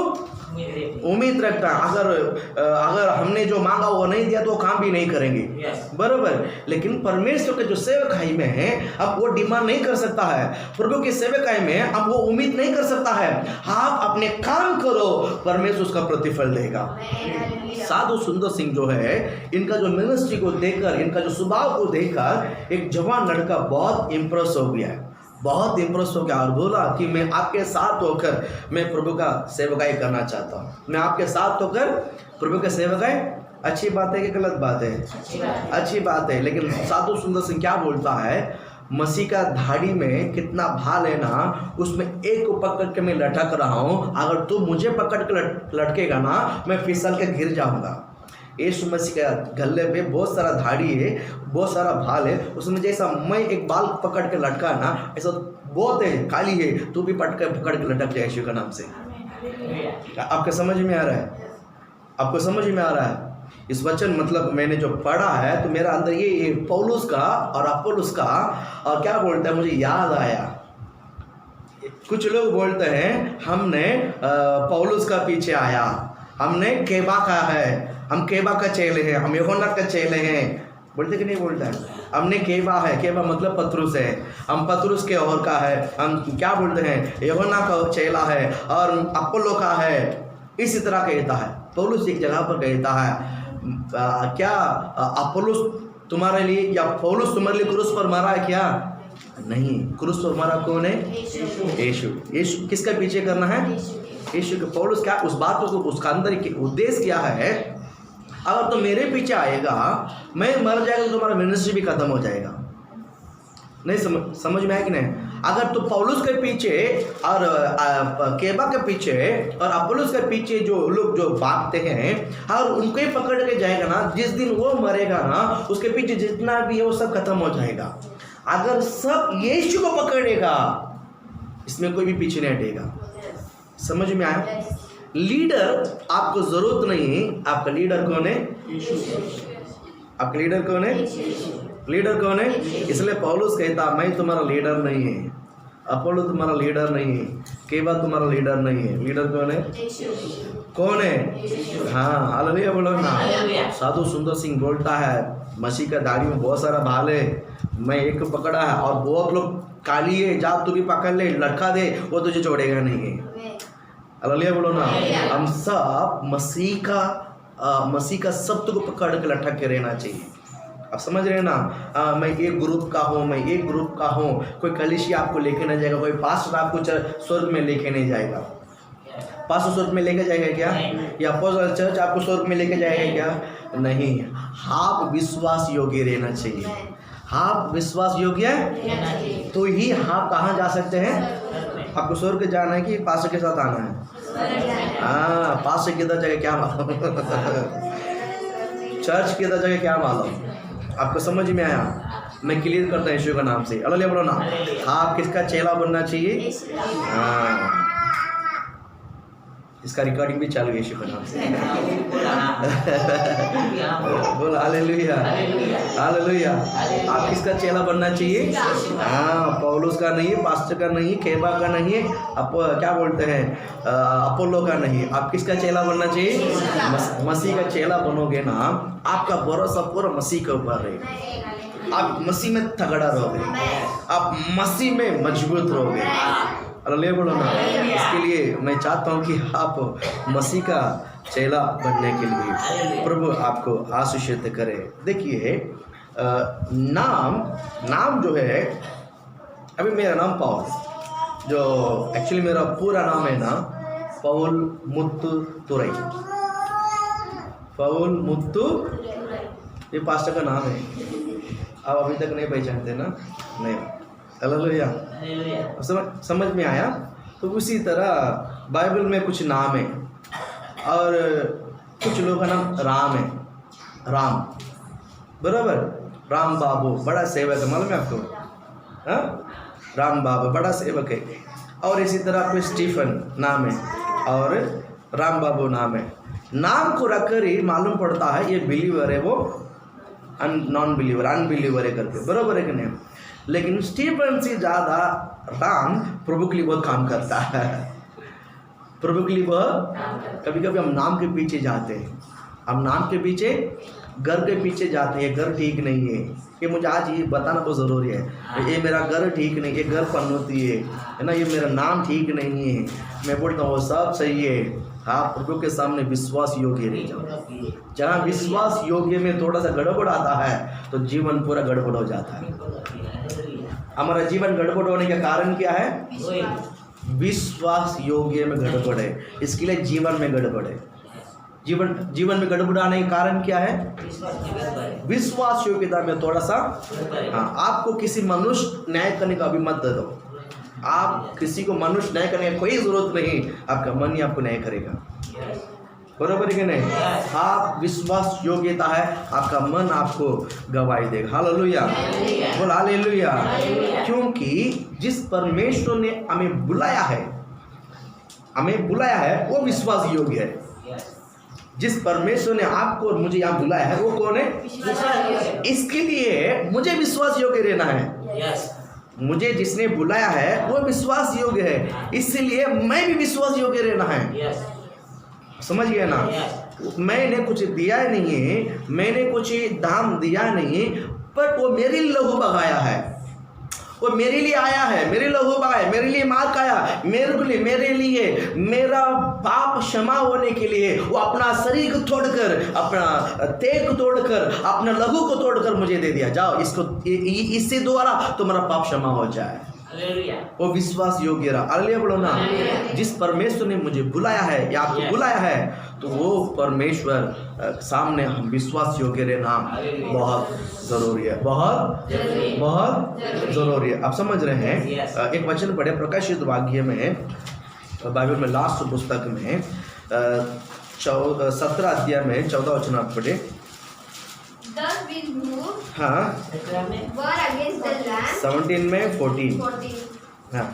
उम्मीद रखता है। अगर हमने जो मांगा वो नहीं दिया तो वो काम भी नहीं करेंगे। बरोबर, लेकिन परमेश्वर के जो सेवकाई में है, अब वो डिमांड नहीं कर सकता है। प्रभु के सेवकाई में अब वो उम्मीद नहीं कर सकता है। आप अपने काम करो, परमेश्वर उसका प्रतिफल देगा। साधु सुंदर सिंह जो है, इनका जो मिनिस्ट्री को देखकर, इनका जो स्वभाव को देखकर एक जवान लड़का बहुत इम्प्रेस हो गया है, बहुत इम्प्रेस हो गया और बोला कि मैं आपके साथ होकर मैं प्रभु का सेवकाई करना चाहता हूँ। मैं आपके साथ होकर प्रभु का सेवकाई अच्छी बात है कि गलत बात है? अच्छी बात है। लेकिन साधु सुंदर सिंह क्या बोलता है, मसीह का धाड़ी में कितना भाल है ना, उसमें एक को पकड़ के मैं लटक रहा हूँ, अगर तू मुझे पकड़ के लटकेगा ना, मैं फिसल के गिर जाऊंगा। यीशु मसीह का गले पे बहुत सारा धाड़ी है, बहुत सारा भाल है, उसमें जैसा मैं एक बाल पकड़ के लटका ना, ऐसा बहुत है, काली है, तू भी पकड़ के लटक जाए यीशु के नाम से। आपके समझ में आ रहा है? आपको समझ में आ रहा है इस वचन? मतलब मैंने जो पढ़ा है तो मेरा अंदर ये पौलुस का और अपोलोस का, और क्या बोलता है, मुझे याद आया। कुछ लोग बोलते हैं हमने पौलुस का पीछे आया, हमने केबा का है, हम केबा का चेले हैं, हम यूहन्ना का चेले हैं। बोलते कि नहीं बोलता है? हमने केबा है, केबा मतलब पतरुस है, हम पतरुस के और का है, हम क्या बोलते हैं, यूहन्ना का चेला है, और अपोलो का है। इसी तरह कहता है पौलुस। एक जगह पर कहता है क्या अपोलोस तुम्हारे लिए या पौलुस तुम्हारे लिए क्रूस पर मरा है क्या? नहीं, क्रूस पर मरा कौन है? यीशु। यीशु किसका पीछे करना है? यीशु के। पौलुस क्या उस बात को, उसका अंदर उद्देश्य क्या है, अगर तो मेरे पीछे आएगा, मैं मर जाएगा तो तुम्हारा मिनिस्ट्री भी खत्म हो जाएगा। नहीं समझ में आया कि नहीं? अगर तो पौलुस के पीछे और केबा के पीछे और अपोलोस के पीछे जो लोग जो भागते हैं, और उनको ही पकड़ के जाएगा ना, जिस दिन वो मरेगा ना, उसके पीछे जितना भी है वो सब खत्म हो जाएगा। अगर सब यीशु को पकड़ेगा, इसमें कोई भी पीछे नहीं हटेगा। समझ में आया? लीडर आपको जरूरत नहीं, आपका लीडर कौन है? आपका लीडर कौन है? लीडर कौन है? इसलिए पौलुस कहता मैं तुम्हारा लीडर नहीं है, अपोलो तुम्हारा लीडर नहीं है, केबा तुम्हारा लीडर नहीं है। लीडर कौन है? कौन है? हाँ, हालेलुया बोलो ना। साधु सुंदर सिंह बोलता है मसीह का दाढ़ी में बहुत सारा भाल है, मैं एक पकड़ा है और बहुत लोग काली है, जा तू भी पकड़ ले, लटका दे, वो तुझे छोड़ेगा नहीं है। हालेलुया बोलो ना। हम सब मसीह का शब्द को पकड़ के लटक के रहना चाहिए। आप समझ रहे हैं ना? मैं एक ग्रुप का हूँ, मैं एक ग्रुप का हूँ। कोई कलीसिया आपको लेके नहीं जाएगा, कोई पास्टर आपको स्वर्ग में लेके नहीं जाएगा। पास्टर स्वर्ग में लेके जाएगा क्या? या अपोस्टल चर्च आपको स्वर्ग में लेके जाएगा क्या? नहीं। आप विश्वास योग्य रहना चाहिए। आप विश्वास योग्य तो ही आप कहाँ जा सकते हैं? आपको स्वर्ग जाना है कि पास्टर के साथ आना है? हाँ, पास्टर किधर जगह क्या मालूम, चर्च किधर जगह क्या मालूम। आपको समझ में आया? मैं क्लियर करता हूँ यीशु का नाम से। हालेलुया बोलो ना। आप किसका चेला बनना चाहिए? हाँ, इसका रिकॉर्डिंग भी चालू है यीशु के नाम से। बोलो हालेलुया, हालेलुया। आप किसका चेला बनना चाहिए? हाँ, पौलुस का नहीं, पास्टर का नहीं, केबा का नहीं, क्या बोलते हैं, अपोलो का नहीं। आप किसका चेला बनना चाहिए? मसीह का चेला बनोगे ना, आपका भरोसा पूरा मसीह के ऊपर है। आप मसीह में तगड़ा रहोगे, आप मसीह में मजबूत रहोगे। हालेलुया बोलो ना। इसके लिए मैं चाहता हूँ कि आप मसीह का चेला बनने के लिए प्रभु आपको आशीषित करे। देखिए नाम जो है, अभी मेरा नाम पौल, जो एक्चुअली मेरा पूरा नाम है ना पौल मुत्तु तुरई। पौल मुत्तु ये पास्टर का नाम है। आप अभी तक नहीं पहचानते ना? नहीं। हालेलुया। समझ में आया? तो उसी तरह बाइबल में कुछ नाम है और कुछ लोगों का नाम राम है। राम, बराबर। राम बाबू बड़ा सेवक है, मालूम है आपको? हाँ, राम बाबू बड़ा सेवक है। और इसी तरह आपको स्टीफन नाम है और राम बाबू नाम है। नाम को रखकर ही मालूम पड़ता है ये बिलीवर है, वो नॉन बिलीवर, अनबिलीवर है करके, बराबर है कि नहीं? लेकिन स्टीफन से ज़्यादा राम प्रभु के लिए बहुत काम करता है। प्रभु के लिए बहुत, कभी कभी हम नाम के पीछे जाते हैं, हम नाम के पीछे, घर के पीछे जाते हैं। घर ठीक नहीं है, ये मुझे आज ये बताना बहुत ज़रूरी है। ये मेरा घर ठीक नहीं, ये घर पनौती है ना, ये मेरा नाम ठीक नहीं है। मैं बोलता हूँ वो सब सही है। हाँ, प्रभु के सामने विश्वास योग्य रह जाओ। जहाँ विश्वास योग्य में थोड़ा सा गड़बड़ आता है तो जीवन पूरा गड़बड़ हो जाता है। हमारा जीवन गड़बड़ होने का कारण क्या है? विश्वास योग्य में गड़बड़ है, इसके लिए जीवन में गड़बड़ है। जीवन में गड़बड़ाने का कारण क्या है? विश्वास योग्यता में थोड़ा सा। हाँ, आपको किसी मनुष्य न्याय करने का अभी मत दे दो। आप किसी को मनुष्य न्याय करने की कोई जरूरत नहीं, आपका मन ही आपको न्याय करेगा। बरोबर है कि नहीं? आप विश्वास योग्यता है, आपका मन आपको गवाही देगा। हालेलुया, बोल हालेलुया। क्योंकि जिस परमेश्वर ने हमें बुलाया है वो विश्वास योग्य है। जिस परमेश्वर ने आपको और मुझे यहाँ बुलाया है वो कौन है? इसके लिए मुझे विश्वास योग्य रहना है। मुझे जिसने बुलाया है वो विश्वास योग्य है, इसलिए मैं भी विश्वास योग्य रहना है। समझ गए ना? मैंने कुछ दिया नहीं है, मैंने कुछ दाम दिया नहीं, पर वो मेरे लिए लहू बहाया है, वो मेरे लिए आया है, मेरे लहू बहाया, मेरे लिए मार खाया, मेरे लिए मेरा पाप क्षमा होने के लिए वो अपना शरीर को तोड़कर, अपना तेल को तोड़कर, अपना लहू को तोड़कर मुझे दे दिया। जाओ इससे द्वारा तुम्हारा पाप क्षमा हो जाए। वो विश्वास योग्य रहा। हालेलुया बोलो ना। जिस परमेश्वर ने मुझे बुलाया है या आपको बुलाया है, तो वो परमेश्वर सामने हम विश्वास योग्य रहना बहुत जरूरी है, बहुत जरूरी है। आप समझ रहे हैं? एक वचन पढ़े प्रकाशित वाक्य में, बाइबल में लास्ट पुस्तक में 17 अध्याय में 14 वचन आप पढ़े। The will move हाँ, war against the lamb. 17 में 14। हाँ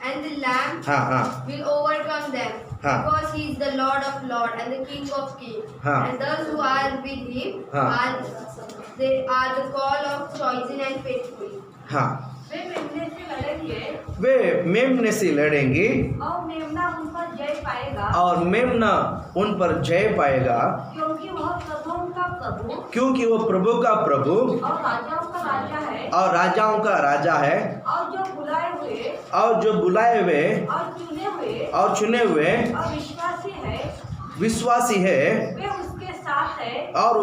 And the lamb हाँ will overcome them, हाँ। because he is the Lord of lords and the King of kings. हाँ। And those who are with him हाँ। they are the call of chosen and faithful. हाँ। वे मेमने से लड़ेंगे वे मेमने से लड़ेंगे और मेमना उन पर जय पाएगा, और मेमना उन पर जय पाएगा, क्योंकि वह प्रभुओं का प्रभु क्योंकि वो प्रभु का प्रभु और राजाओं का राजा है, और राजाओं का राजा है, और जो बुलाए हुए और जो बुलाए हुए और चुने हुए और विश्वासी है, है, वे उसके साथ है, और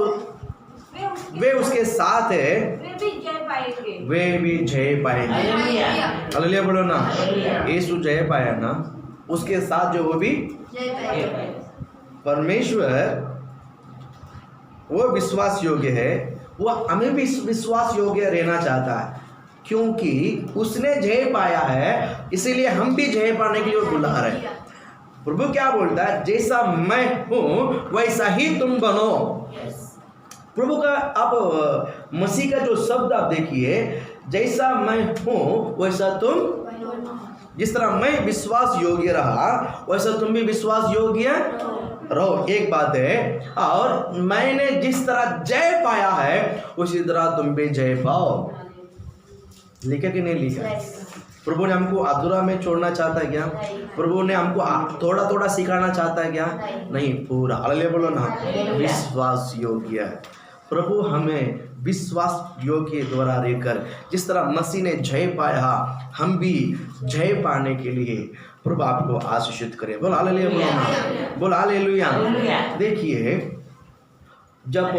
वे उसके साथ है, वे भी जय पाएंगे। वे भी जय पाएंगे। हालेलुया बोलो ना। यीशु जय पाया ना, उसके साथ जो वो भी जय पाएगा। परमेश्वर वो विश्वास योग्य है, वो हमें भी विश्वास योग्य रहना चाहता है, क्योंकि उसने जय पाया है, इसीलिए हम भी जय पाने के लिए बुला रहे हैं। प्रभु क्या बोलता है? जैसा मैं हूं वैसा ही तुम बनो। प्रभु का आप मसीह का जो शब्द आप देखिए, जैसा मैं हूं वैसा तुम, जिस तरह मैं विश्वास योग्य रहा वैसा तुम भी विश्वास योग्य रहो। एक बात है, और मैंने जिस तरह जय पाया है उसी तरह तुम भी जय पाओ। लिखा कि नहीं लिखा? प्रभु ने हमको अधूरा में छोड़ना चाहता है क्या? प्रभु ने हमको थोड़ा थोड़ा सिखाना चाहता है क्या? नहीं, पूरा। हालेलुया बोलो ना। विश्वास योग्य है। प्रभु हमें विश्वास योग्य द्वारा रहकर, जिस तरह मसीह ने जय पाया, हम भी जय पाने के लिए प्रभु आपको आशीषित करे। बोल हालेलुया बोलो ना। बोल हालेलुया। देखिए, जब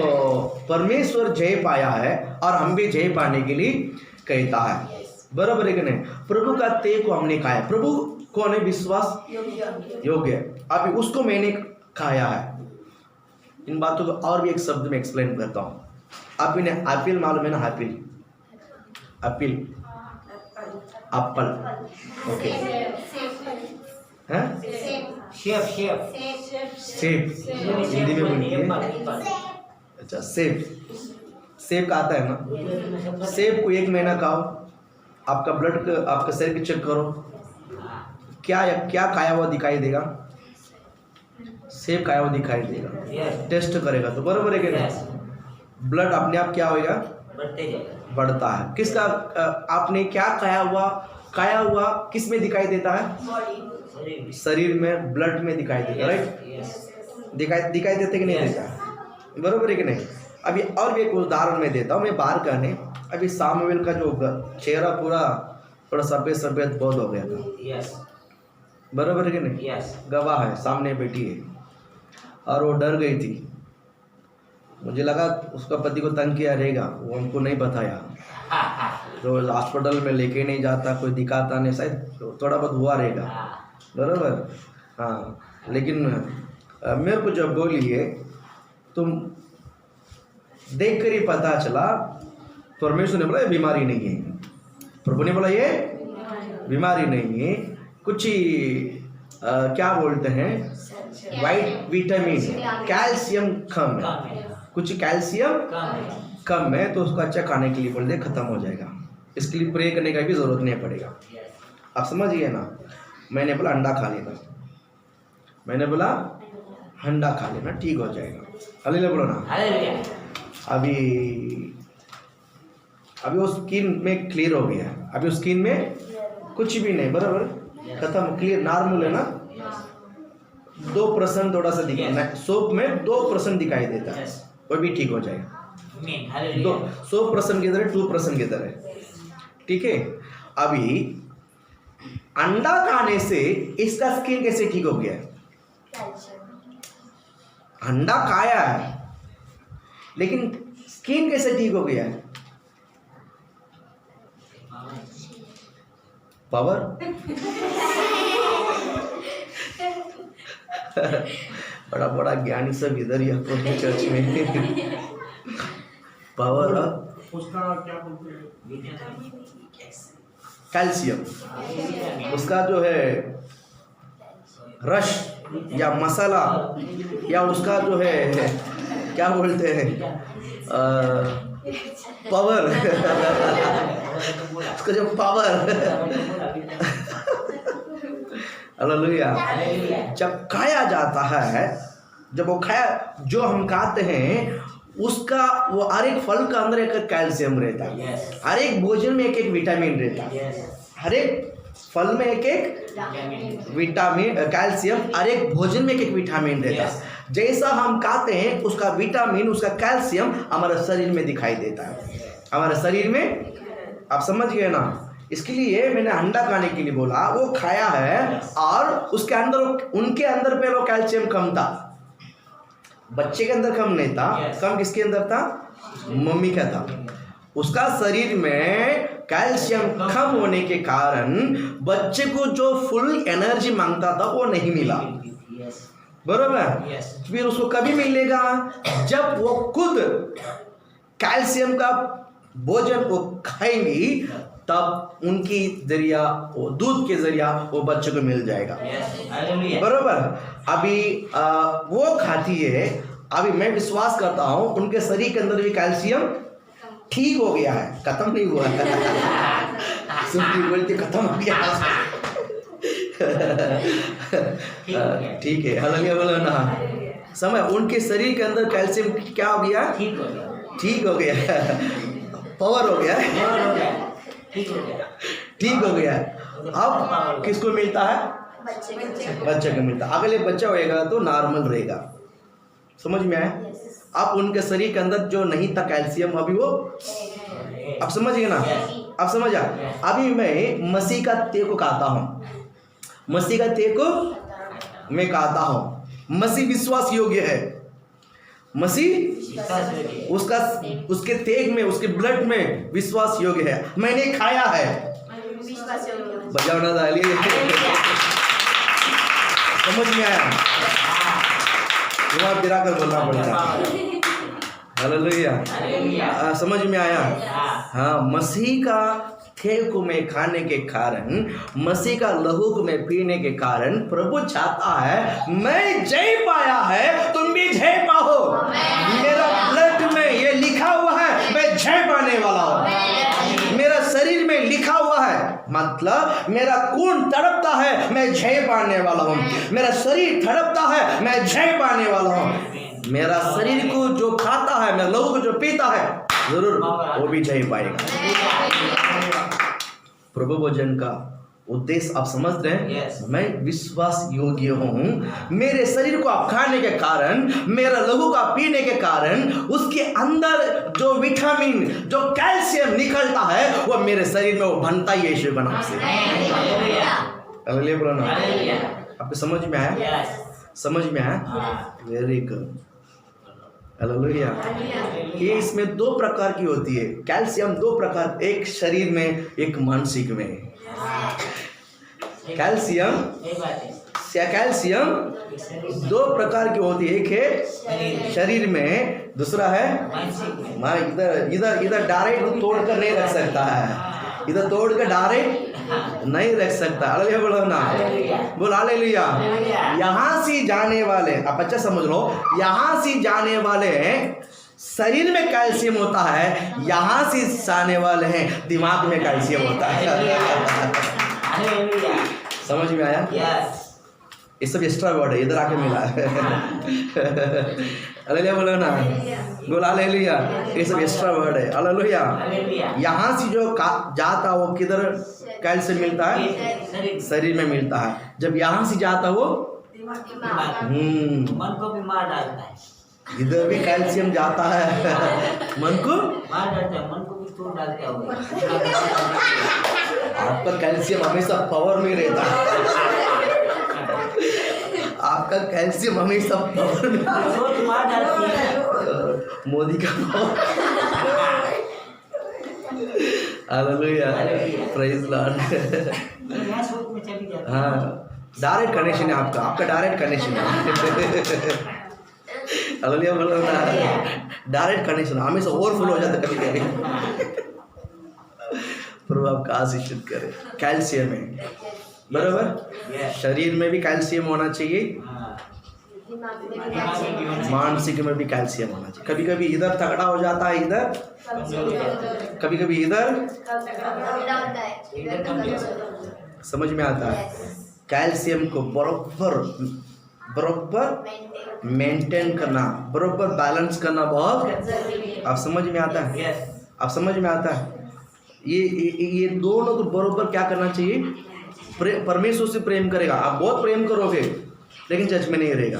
परमेश्वर जय पाया है और हम भी जय पाने के लिए कहता है, बराबर है कि नहीं? प्रभु का तेज को हमने खाया। प्रभु कौन है? विश्वास योग्य। अभी उसको मैंने खाया है। इन बातों को और भी एक शब्द में एक्सप्लेन करता हूँ। आप इन्हें एप्पल मालूम है ना? एप्पल, ओके, हैं? सेब हिंदी में बोलते हैं। अच्छा, सेब का आता है ना? सेब को 1 महीना खाओ, आपका ब्लड, आपका शरीर चेक करो, क्या खाया हुआ दिखाई देगा? सेब खाया हुआ दिखाई देगा। टेस्ट करेगा तो बराबर है कि नहीं? ब्लड अपने आप क्या होगा? बढ़ता है। किसका आपने क्या खाया हुआ किस में दिखाई देता है? शरीर में, ब्लड में दिखाई देता, राइट? दिखाई देते कि नहीं देता? बराबर है कि नहीं? अभी और भी एक उदाहरण मैं देता हूँ। मैं बाहर कहने, अभी सामुएल का जो चेहरा पूरा थोड़ा सफेद बहुत हो गया था, बराबर है कि नहीं? गवाह है, सामने बैठी है, और वो डर गई थी। मुझे लगा उसका पति को तंग किया रहेगा, वो हमको नहीं बताया, तो हॉस्पिटल में लेके नहीं जाता, कोई दिखाता नहीं, शायद थोड़ा बहुत हुआ रहेगा, बराबर। हाँ, लेकिन मेरे को जब बोली है तुम देख कर ही पता चला, परमेश्वर ने बोला ये बीमारी नहीं है, प्रभु ने बोला ये बीमारी नहीं है, कुछ ही क्या बोलते हैं वाइट विटामिन कैल्शियम कम है, कुछ कैल्शियम कम है, तो उसको अच्छा खाने के लिए बोल दे, खत्म हो जाएगा। इसके लिए प्रे करने का भी जरूरत नहीं पड़ेगा। आप समझिए ना। मैंने बोला अंडा खा लेना, मैंने बोला अंडा खा लेना, ठीक हो जाएगा। हालेलुया बोलो ना। अभी वो स्किन में क्लियर हो गया, अभी उस स्किन में कुछ भी नहीं, बराबर खत्म, क्लियर, नॉर्मल है ना। 2% थोड़ा सा दिखा, सोप में 2% दिखाई देता है, वो भी ठीक हो जाएगा। 100% किधर है, 2% किधर है, ठीक है। अभी अंडा खाने से इसका स्किन कैसे ठीक हो गया? अंडा खाया है लेकिन स्किन कैसे ठीक हो गया है? पावर। बड़ा बड़ा ज्ञानी सब इधर ही अपने चर्च में। पावर उसका क्या बोलते हैं? कैल्शियम, उसका जो है रस या मसाला या उसका जो है क्या बोलते हैं पावर, उसका जो पावर। हालेलुया। जब खाया जाता है, जब वो खाया, जो हम खाते हैं उसका, वो हर एक फल का अंदर एक कैल्शियम रहता है, हर एक भोजन में एक एक विटामिन रहता है, हर एक फल में एक एक विटामिन कैल्शियम, हर एक भोजन में एक एक विटामिन रहता है। जैसा हम खाते हैं उसका विटामिन, उसका कैल्शियम हमारे शरीर में दिखाई देता है, हमारे शरीर में। आप समझ गए ना। इसके लिए मैंने अंडा खाने के लिए बोला, वो खाया है और उसके अंदर, उनके अंदर पे वो कैल्शियम कम था, बच्चे के अंदर कम नहीं था। कम किसके अंदर था? मम्मी का था। उसका शरीर में कैल्शियम कम होने के कारण बच्चे को जो फुल एनर्जी मांगता था वो नहीं मिला, बरोबर। फिर उसको कभी मिलेगा जब वो खुद कैल्शियम का भोजन वो खाएंगी, तब उनकी जरिया, वो दूध के जरिया वो बच्चे को मिल जाएगा, बरोबर। अभी वो खाती है, अभी मैं विश्वास करता हूँ उनके शरीर के अंदर भी कैल्शियम ठीक हो गया है, खत्म नहीं हुआ है। सुनती बोलती खत्म हो गया। ठीक है, हालेलुया बोलो ना। समय उनके शरीर के अंदर कैल्शियम क्या हो गया? ठीक हो गया, पावर हो गया, ठीक हो गया। अब किसको मिलता है? बच्चे को मिलता है। अगले बच्चा होएगा तो नॉर्मल रहेगा। समझ में आया? अब उनके शरीर के अंदर जो नहीं था कैल्शियम, अभी वो, अब समझिए ना, अब समझ आ। अभी मैं मसीह का तेल को खाता हूँ, मसीह का तेल को मैं खाता हूँ। मसीह विश्वास योग्य है, मसीह उसका, उसके तेग में, उसके ब्लड में विश्वास योग्य है। मैंने खाया है, बजाओ ना ताली। समझ में आया? दिमाग गिरा कर बोलना पड़ता है। हालेलुया। समझ में आया? हाँ, मसीह का तेल को मैं खाने के कारण, मसीह का लहू को मैं पीने के कारण, प्रभु चाहता है मैं जय पाया है, तुम भी जय पाओ। मेरा ब्लड में ये लिखा हुआ है मैं जय पाने वाला हूँ। मेरा शरीर में लिखा हुआ है, मतलब मेरा खून तड़पता है मैं जय पाने वाला हूँ। मेरा शरीर तड़पता है मैं जय पाने वाला हूँ। मेरा शरीर को जो खाता है, मेरा लहू को जो पीता है, जरूर वो भी जय पाएगा। प्रभु भोजन का उद्देश्य आप समझ रहे हैं? मैं विश्वास योग्य हूँ। मेरे शरीर को आप खाने के कारण, मेरा लहू का पीने के कारण, उसके अंदर जो विटामिन, जो कैल्शियम निकलता है, वो मेरे शरीर में वो बनता ही यीशु का नाम से। हालेलुया बोलो ना। आपको समझ में आया? समझ में आया? Very good. हालेलुया। ये इसमें दो प्रकार की होती है कैल्शियम, दो प्रकार, एक शरीर में, एक मानसिक में। कैल्शियम सही बात है। कैल्शियम दो प्रकार की होती है, एक है शरीर में, दूसरा है मानसिक में। इधर इधर इधर डायरेक्ट तोड़ कर नहीं रख सकता है, इधर तोड़ कर डायरेक्ट नहीं रख सकता। हालेलुया बोलो ना, बोल हालेलुया। यहाँ से जाने वाले, आप अच्छा समझ लो, यहाँ से जाने वाले शरीर में कैल्शियम होता है, यहाँ से जाने वाले हैं दिमाग में कैल्शियम होता है। हालेलुया। समझ में आया? यस। ये सब एक्स्ट्रा वर्ड है, इधर आके मिला है। हालेलुया बोलो ना, बोल हालेलुया। ये सब एक्स्ट्रा वर्ड है, हालेलुया। हालेलुया। यहाँ से जो जाता वो किधर कैल्शियम मिलता है? शरीर में मिलता है। जब यहाँ से जाता वो मन को भी मार डालता है। इधर भी कैल्शियम जाता है, मन को मार डालता है, मन को भी तोड़ डालता है वो। आपका कैल्शियम हमेशा पावर में रहता है, आपका कैल्शियम हमेशा पावर में। सोच मार डालती है। मोदी का पावर। Hallelujah, praise Lord. यहाँ सोच में चली जाती है। हाँ, डायरेक्ट कनेक्शन है आपका, आपका डायरेक्ट कनेक्शन है। हालेलुया बोलो ना, डायरेक्ट कनेक्शन हमेशा ओवरफ्लो हो जाता है कभी कभी। प्रभु आपका आशीषित करे। कैल्शियम है, बराबर। शरीर में भी कैल्शियम होना चाहिए, मानसिक में भी कैल्शियम होना चाहिए। कभी कभी इधर तगड़ा हो जाता है, इधर कभी कभी इधर समझ में आता है। कैल्शियम को बरोबर मेंटेन करना, बरोबर बैलेंस करना बहुत, आप समझ में आता है? यस। आप समझ में आता है? ये दोनों को बरोबर क्या करना चाहिए? परमेश्वर से प्रेम करेगा, आप बहुत प्रेम करोगे लेकिन चर्च में नहीं रहेगा।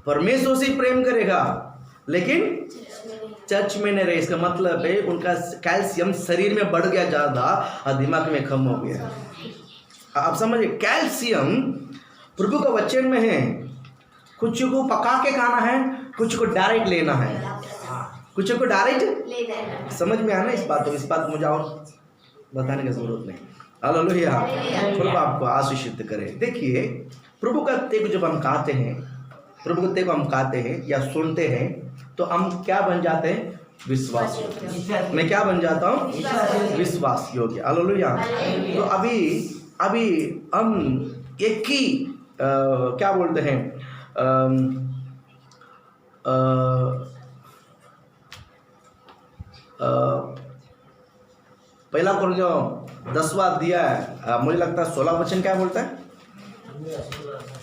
परमेश्वर से प्रेम करेगा लेकिन चर्च में नहीं रहे, इसका मतलब है उनका कैल्शियम शरीर में बढ़ गया ज़्यादा और दिमाग में कम हो गया। आप समझिए, कैल्शियम प्रभु का वचन में है। कुछ को पका के खाना है, कुछ को डायरेक्ट लेना है, कुछ को डायरेक्ट। समझ में आना इस बात को मुझे और बताने की जरूरत नहीं। हालेलुया, प्रभु आपको आशीषित करे। देखिए, प्रभु का तेग जब हम खाते हैं, प्रभु का तेग हम खाते हैं या सुनते हैं तो हम क्या बन जाते हैं? विश्वास योग्य। मैं क्या बन जाता हूँ? विश्वास योग्य। हालेलुया। तो अभी हम एक ही क्या बोलते हैं, पहला जो 10वां दिया है, मुझे लगता है 16 वचन क्या बोलता है?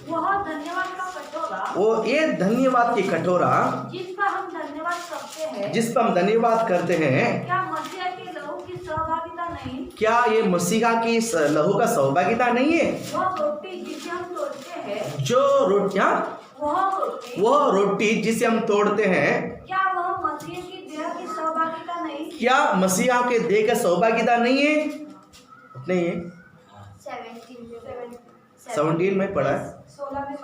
वह धन्यवाद का कटोरा, वो ये धन्यवाद की कटोरा जिस पर हम धन्यवाद करते हैं, क्या मसीहा के लहू की सहभागिता नहीं? क्या ये मसीहा की लहू का सहभागिता नहीं है? वह रोटी जिसे हम तोड़ते हैं, जो रोटियां, वह रोटी जिसे हम तोड़ते हैं, क्या वह मसीह की देह की सहभागिता नहीं? क्या मसीहा के देह का सहभागिता नहीं है? नहीं है। 17 में पढ़ा है। 16 में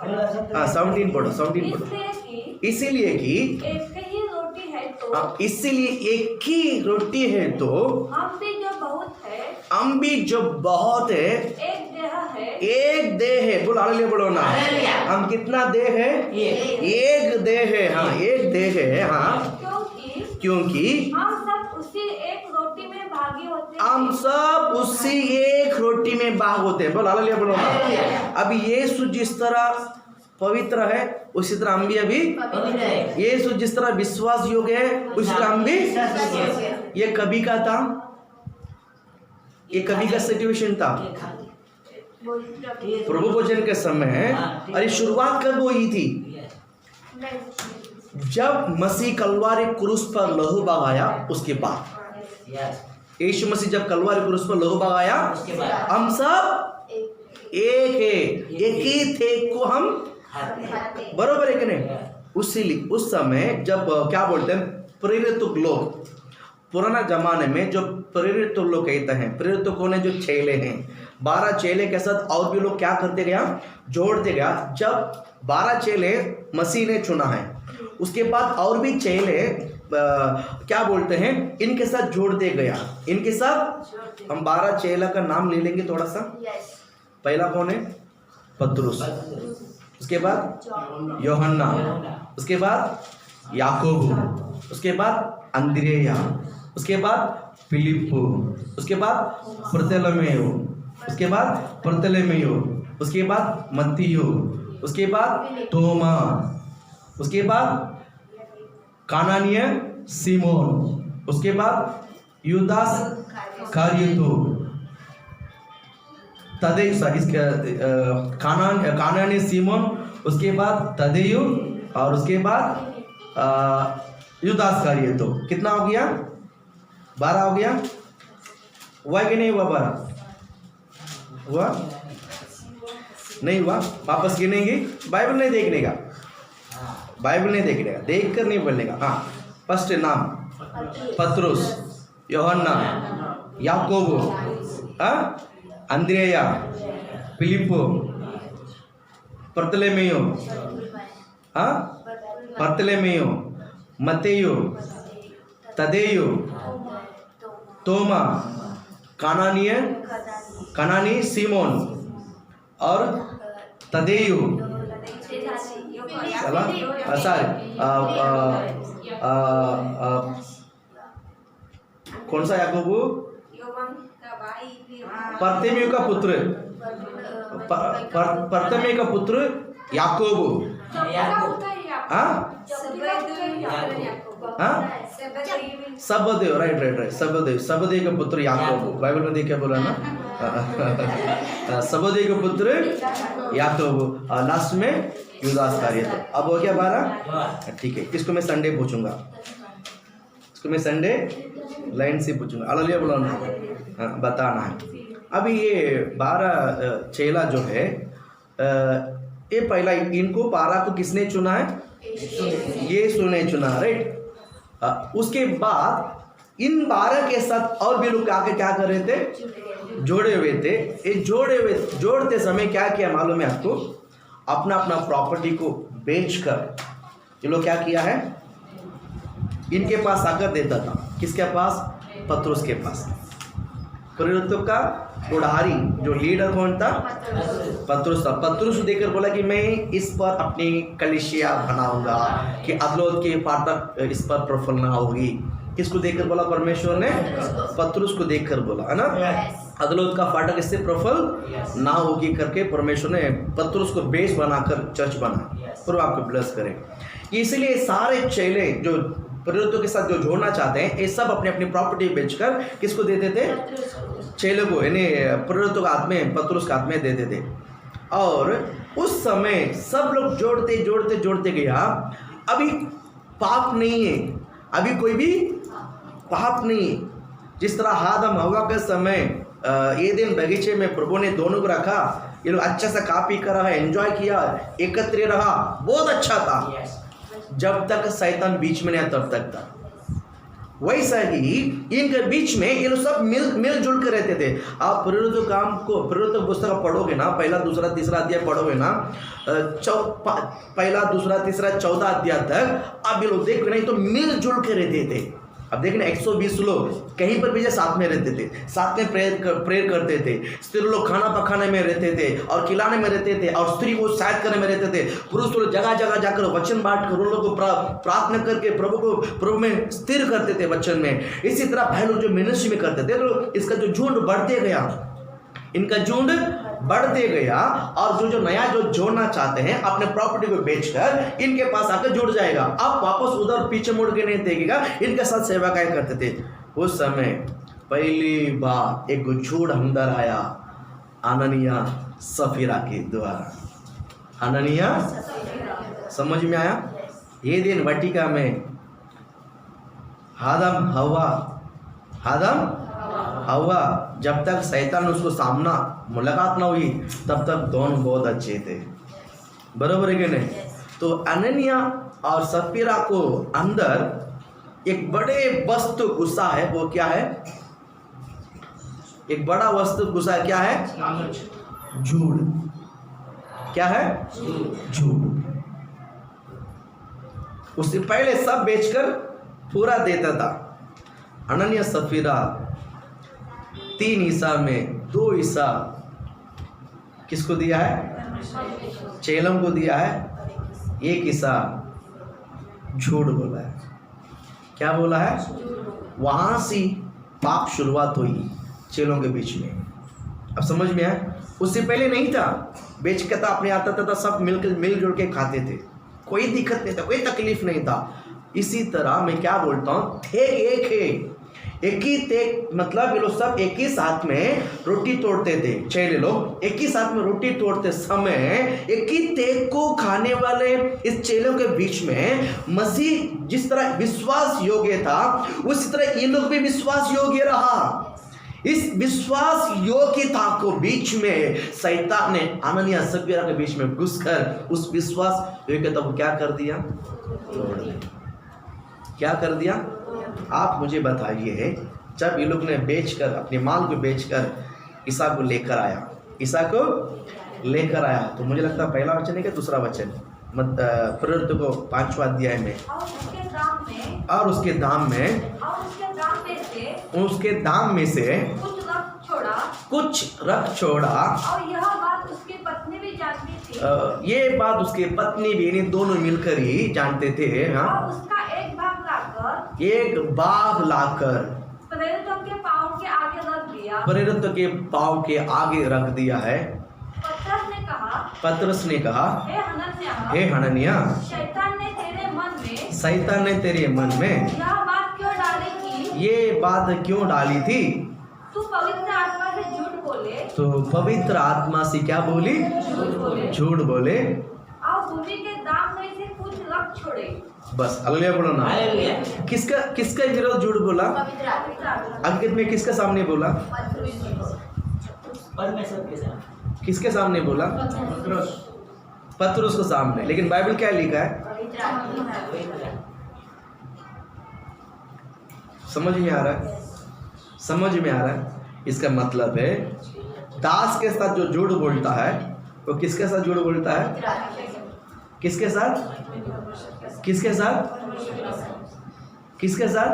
हाँ, 17 पढ़ो। इसीलिए कि एक ही रोटी है तो इसीलिए एक ही रोटी है तो हम भी जो बहुत है एक देह है। बोलो हालेलुया, बोलो ना। हम कितना देह है? एक देह है। हाँ, एक देह है। हाँ, क्योंकि हम सब उसी एक रोटी में भागी होते हैं। हम सब उसी एक रोटी में भाग होते हैं। बोलो हालेलुया, बोलो ना। अभी यीशु जिस तरह पवित्र है उसी तरह हम भी अभी यीशु जिस तरह विश्वास योग्य है उसी तरह हम भी। ये कभी का था, ये कभी का सिचुएशन था प्रभु भोजन के समय। अरे शुरुआत कब हुई थी? जब मसीह कलवारी क्रूस पर लहू बहाया, उसके बाद। यीशु मसीह जब कलवारी क्रूस पर लहू बहाया, हम सब एक है, एक ही थे को हम बरोबर है कि नहीं? उस समय जब क्या बोलते हैं, प्रेरित लोग, पुराना जमाने में जो प्रेरित लोग कहते हैं, प्रेरित कौन है? जो चेले हैं। 12 चेले के साथ और भी लोग क्या करते गया? जोड़ते गया। जब 12 चेले मसीह ने चुना है, उसके बाद और भी चेले क्या बोलते हैं, इनके साथ जोड़ दे गया। इनके साथ हम 12 चेला का नाम ले लेंगे थोड़ा सा। पहला कौन है? पतरुस, उसके बाद यूहन्ना, उसके बाद याकूब, उसके बाद अंद्रिया, उसके बाद फिलिप्पो, उसके बाद बरतुल्मेयो, उसके बाद बरतुल्मेयो, उसके बाद मत्तियो, उसके बाद तोमा, उसके बाद कानानिय सीमोन, उसके बाद यूदास कारियोतो, तदेयु कानानी सीमोन, उसके बाद तदेयु, और उसके बाद यूदास कारियोतो। कितना हो गया? 12 हो गया। हुआ कि नहीं हुआ? 12 हुआ? नहीं हुआ? वापस गिनेंगे। बाइबल नहीं देखने का, बाइबल नहीं देखने का, देख कर नहीं बोलने का। हाँ, फर्स्ट नाम पतरुस, यूहन्ना, याकूब, अंद्रिया, फिलिप्पो, बरतुल्मेयो, बरतुल्मेयो, मत्तेयो, तदेयु, तोमा, कानानी सीमोन और तदेयु, कौन सा याकूब? बरतुल्मेयो का पुत्र, बरतुल्मेयो का पुत्र याकूब। सबदेव, राइट, सबदेव का पुत्र याकूब। बाइबल में देखिए बोला ना, सबदेव का पुत्र याकूब, और लास्ट में यूदास कारियोतो। अब हो गया 12। ठीक है, इसको मैं संडे पूछूंगा, इसको मैं संडे लाइन से पूछूंगा। हालेलुया बोलो ना, बताना है। अभी ये 12 चेला जो है, ये पहला इनको 12 को किसने चुना है? यीशु ने चुना, राइट। उसके बाद इन 12 के साथ और भी लोग आके क्या कर रहे थे? जोड़े हुए थे। ये जोड़ते समय क्या किया मालूम है आपको? अपना अपना प्रॉपर्टी को बेचकर ये लोग क्या किया है? इनके पास आकर देता था। किसके पास? पतरुस के पास। प्रेरितों का उड़ारी जो लीडर कौन था? पतरुस था। पतरुस देकर बोला कि मैं इस पर अपनी कलीसिया बनाऊंगा, कि अदलोत के फाटक इस पर प्रफुल्लना होगी। किसको देखकर बोला? परमेश्वर ने पतरुस को देखकर बोला, है ना? अदलोत का फाटक इससे प्रफुल्ल ना होगी करके परमेश्वर ने पतरुस को बेस बनाकर चर्च बना। और आपको ब्लेस करें। इसलिए सारे चेले जो प्रेरितों के साथ जो जोड़ना चाहते हैं, ये सब अपनी अपनी प्रॉपर्टी बेचकर किसको देते थे? चेलों को, यानी प्रेरितों का हाथ में, पतरुस का हाथ में देते थे। और उस समय सब लोग जोड़ते गया। अभी पाप नहीं है, अभी कोई भी पाप नहीं। जिस तरह आदम हवा के समय एदेन बगीचे में प्रभु ने दोनों को रखा, ये लोग अच्छा सा खा पी कर रहा, एंजॉय किया, एकत्र रहा, बहुत अच्छा था, जब तक शैतान बीच में नहीं तब तक था। वैसा ही इनके बीच में ये लोग सब मिलजुल कर रहते थे। आप प्रेरितों पुस्तक पढ़ोगे ना, पहला दूसरा तीसरा अध्याय पढ़ोगे ना, पहला दूसरा तीसरा 14 अध्याय तक आप ये लोग देखो नहीं तो मिलजुल के रहते थे। अब देखना 120 लोग कहीं पर भी साथ में रहते थे, साथ में प्रेयर करते थे। स्त्री लोग खाना पकाने में रहते थे और खिलाने में रहते थे, और स्त्री को सहायता करने में रहते थे। पुरुष लोग जगह जगह जाकर वचन बांट कर उन लोगों को प्रार्थना करके प्रभु में स्थिर करते थे वचन में। इसी तरह भाई लोग जो मिनिस्ट्री में करते थे, तो इसका जो झुंड बढ़ते गया, इनका झुंड बढ़ते गया। और जो नया जो जोड़ना चाहते हैं अपने प्रॉपर्टी को बेचकर इनके पास आकर जुड़ जाएगा। अब वापस उधर पीछे मुड़ के नहीं देखेगा, इनके साथ सेवा कार्य करते थे। उस समय पहली बार एक झूठ अंदर आया, अननिया सफीरा के द्वारा। अननिया, समझ में आया? ये दिन वाटिका में आदम हवा जब तक शैतान उसको सामना मुलाकात ना हुई तब तक दोनों बहुत अच्छे थे, बराबर है कि नहीं? तो अननिया और सफीरा को अंदर एक बड़े वस्तु गुस्सा है। वो क्या है? एक बड़ा वस्तु गुस्सा क्या है? झूठ। क्या है? झूठ। उससे पहले सब बेचकर पूरा देता था। अननिया सफीरा 3 हिस्सा में 2 हिस्सा किसको दिया है? चेलों को दिया है। ये किस्सा झूठ बोला है। क्या बोला है? वहां से पाप शुरुआत हुई चेलों के बीच में। अब समझ में आया? उससे पहले नहीं था। बेच के था, अपने आता था, सब मिलजुल के खाते थे, कोई दिक्कत नहीं था, कोई तकलीफ नहीं था। इसी तरह मैं क्या बोलता हूँ, थे एक है, एक ही थे, मतलब ये लोग सब एक ही साथ में रोटी तोड़ते थे। चेले लोग एक ही साथ में रोटी तोड़ते समय एक ही तेग को खाने वाले इस चेलों के बीच में मसीह जिस तरह विश्वास योग्य था, उसी तरह ये लोग भी विश्वास योग्य रहा। इस विश्वास योग्यता को बीच में शैतान ने अननिया सफीरा के बीच में घुसकर उस विश्वास योग्यता को क्या कर दिया? तोड़ दिया। क्या कर दिया? आप मुझे बताइए, जब ये लोग ने बेचकर, अपने माल को बेचकर ईसा को लेकर आया, ईसा को लेकर आया, तो मुझे लगता है पहला वचन है कि दूसरा वचन, प्रेरितों को 5वां अध्याय में, और उसके दाम में से कुछ रख छोड़ा। और यह बात उसकी पत्नी भी जानती थी। ये बात उसके पत्नी भी, यानी दोनों मिलकर ही जानते थे। हाँ, और उसका एक भाग लाकर प्रेरितों के पाँव के आगे रख दिया। प्रेरितों के पाँव के आगे रख दिया है। पतरस ने कहा, हे हनन्याह, शैतान ने तेरे मन में यह बात क्यों डाली थी? ये बात क्यों डाली थी? तू पवित्र आत्मा से झूठ बोले। तो पवित्र आत्मा से क्या बोली? झूठ बोले। और भूमि के दाम में से कुछ रख छोड़े। बस हालेलुया बोलो ना। किसका विरोध झूठ बोला? अंकित में किसके सामने बोला? परमेश्वर के सामने। किसके सामने बोला? पतरस के सामने। लेकिन बाइबल क्या लिखा है? समझ में आ रहा है? समझ में आ रहा है? इसका मतलब है दास के साथ जो झूठ बोलता है वो किसके साथ झूठ बोलता है? किसके साथ? किसके साथ? किसके साथ?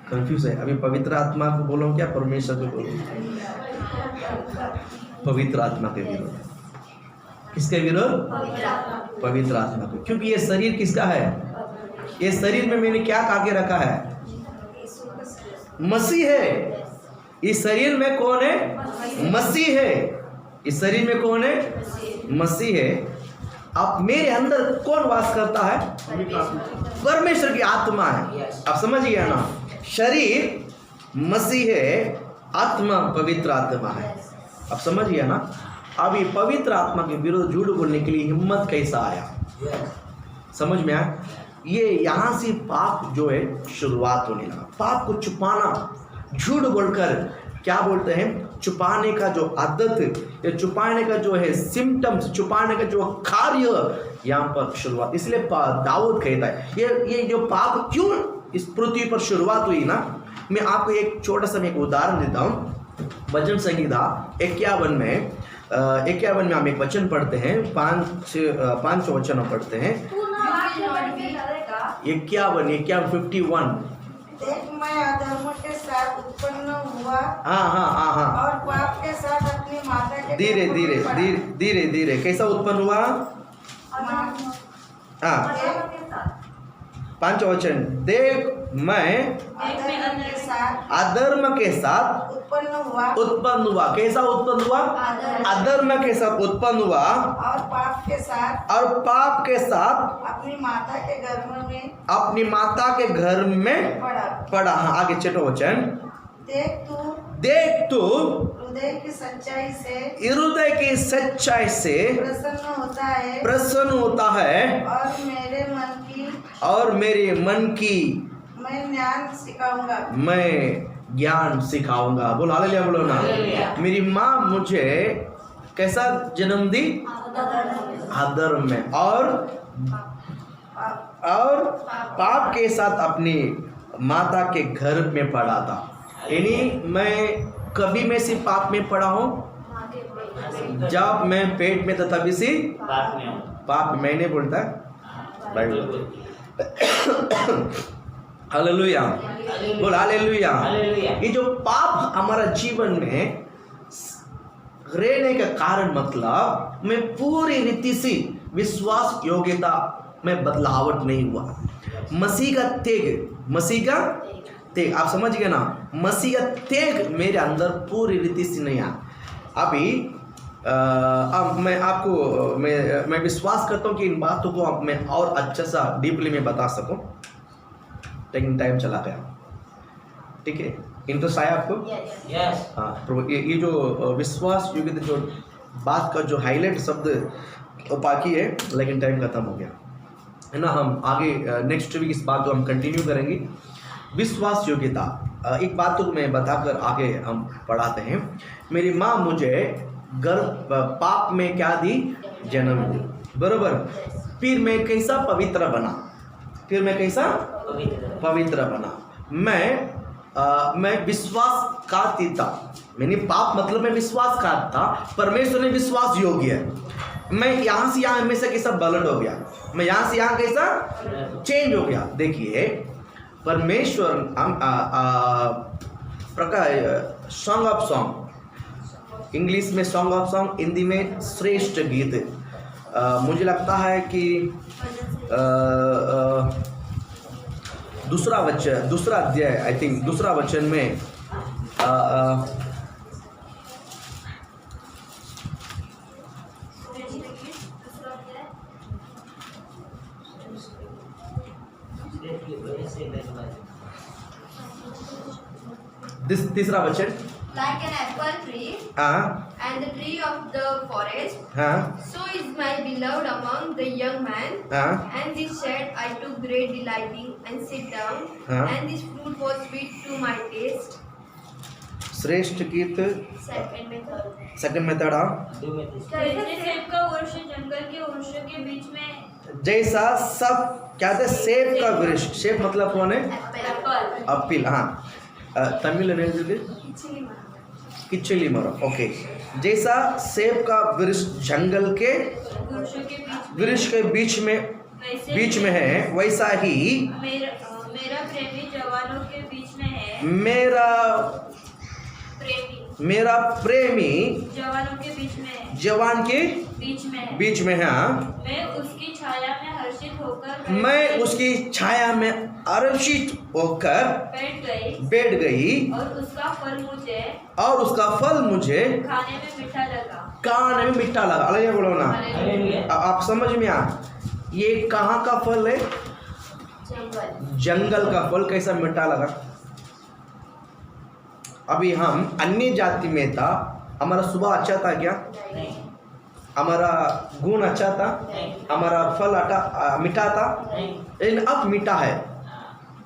कंफ्यूज है। अभी पवित्र आत्मा को बोलो क्या परमेश्वर को बोलो? पवित्र आत्मा के विरोध। किसके विरोध? पवित्र आत्मा को। क्योंकि ये शरीर किसका है? ये शरीर में मैंने क्या काके रखा है? मसीह है। इस शरीर में कौन है? मसीह है। इस शरीर में कौन है? मसीह है। अब मेरे अंदर कौन वास करता है? परमेश्वर की आत्मा है। अब समझिए ना, शरीर मसीह है, आत्मा पवित्र आत्मा है। अब समझिए ना, अब ये पवित्र आत्मा के विरुद्ध झूठ बोलने के लिए हिम्मत कैसा आया? समझ में आया? ये यहाँ से पाप जो है शुरुआत होने लगा। पाप को छुपाना, झूठ बोलकर क्या बोलते हैं, छुपाने का जो आदत या छुपाने का जो है सिम्टम्स, छुपाने का जो कार्य यहाँ पर शुरुआत। इसलिए दाऊद कहता है ये जो पाप क्यों इस पृथ्वी पर शुरुआत हुई ना, मैं आपको एक छोटा सा एक उदाहरण देता हूँ। भजन संहिता 51 में हम एक वचन पढ़ते हैं, 5 वचनों पढ़ते हैं। 51 देख मैं अधर्म के साथ उत्पन्न हुआ। हाँ। और पाप के साथ अपनी माता के धीरे कैसा उत्पन्न हुआ? हाँ, 5 वचन। देख मैं अधर्म के साथ उत्पन्न हुआ। कैसा उत्पन्न हुआ? अधर्म के साथ उत्पन्न हुआ। और पाप के साथ अपनी माता के गर्भ में पड़ा। हाँ, आगे छठा वचन। देख तू हृदय की सच्चाई से प्रसन्न होता है और मेरे मन की मैं ज्ञान सिखाऊंगा। बोलो हालेलुया, बोलो ना। मेरी माँ मुझे कैसा जन्म दी? अधर्म में, और पाप के साथ अपनी माता के गर्भ में पड़ा था। यानी मैं कभी में से पाप में पड़ा हूँ, जब मैं पेट में था तभी से पाप में। नहीं बोलता बाइबल। हालेलुया, बोल हालेलुया। ये जो पाप हमारा जीवन में रहने का कारण मतलब मैं पूरी रीति से विश्वास योग्यता में बदलावट नहीं हुआ। मसीह का तेग आप समझ गए ना, मसीह का तेग मेरे अंदर पूरी रीति से नहीं आया। अभी अब मैं आपको मैं विश्वास करता हूँ कि इन बातों को अब मैं और अच्छा सा डीपली में बता सकूं, लेकिन टाइम चला गया। ठीक है, इंटरेस्ट आया आपको? यस। हाँ, तो ये जो विश्वास योग्यता जो बात का जो हाईलाइट शब्द बाकी है, लेकिन टाइम खत्म हो गया है ना। हम आगे नेक्स्ट वीक इस बात को हम कंटिन्यू करेंगे। विश्वास योग्यता एक बात तो मैं बताकर आगे हम पढ़ाते हैं। मेरी माँ मुझे गर्भ पाप में क्या दी? जन्म दी, बरोबर। फिर मैं कैसा पवित्र बना? पवित्र बना। मैं विश्वास का था, मैंने पाप मतलब मैं विश्वास का था, परमेश्वर ने विश्वास योग्य है। मैं यहाँ से यहाँ हमेशा कैसा बलट हो गया, मैं यहाँ से यहाँ कैसा चेंज हो गया। देखिए परमेश्वर प्रकार सॉन्ग ऑफ सॉन्ग, इंग्लिश में सॉन्ग ऑफ सॉन्ग, हिंदी में श्रेष्ठ गीत। मुझे लगता है कि दूसरा अध्याय, आई थिंक दूसरा वचन में तीसरा वचन, Like an apple tree हाँ and the tree of the forest, हाँ so is my beloved among the young men. हाँ And this said, I took great delighting and sit down, हाँ। and this fruit was sweet to my taste. श्रेष्ठ गीत second method. जैसे सेब का वृक्ष जंगल के वृक्षों के बीच में, जैसा सब क्या था? सेब का वृक्ष। सेब मतलब कौन है? एप्पल। अपील। हाँ, तमिल किचली मरो। ओके, जैसा सेब का वृक्ष जंगल के वृक्ष के बीच में है, वैसा ही मेरा प्रेमी जवानों के बीच में है। मेरा प्रेमी जवानों के बीच में है। जवान के बीच में है। मैं उसकी छाया में हर्षित होकर बैठ गई और उसका फल मुझे खाने में मीठा लगा। अलग बोलो ना, आप समझ में आ, ये कहाँ का फल है? जंगल का फल। कैसा मीठा लगा? अभी हम अन्य जाति में था, हमारा सुबह अच्छा था क्या? हमारा गुण अच्छा था, हमारा फल मीठा था, लेकिन अब मीठा है।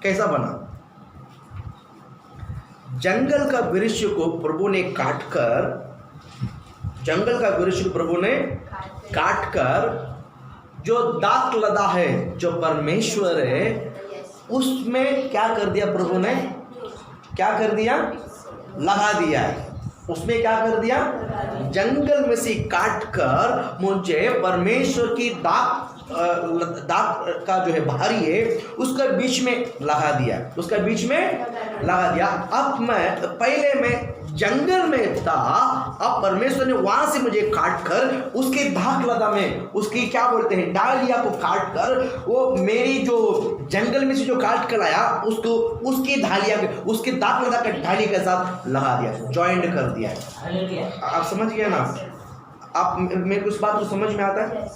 कैसा बना? जंगल का वृक्ष को प्रभु ने काट कर जो दाख लदा है, जो परमेश्वर है, उसमें क्या कर दिया? प्रभु ने क्या कर दिया? लगा दिया है। उसमें क्या कर दिया? जंगल में से काट कर मुझे परमेश्वर की दाख का जो है भारी है, उसका बीच में लगा दिया। अब पहले मैं जंगल में था, अब परमेश्वर ने वहां से मुझे काट कर उसके दाख लता में, उसकी क्या बोलते हैं, डालिया को काट कर, वो मेरी जो जंगल में से जो काट कर आया उसको उसकी डालिया के, उसके दाख लता के डाली के साथ लगा दिया, ज्वाइंट कर दिया है। आप समझ गए ना? आप मेरे को इस बात को समझ में आता है?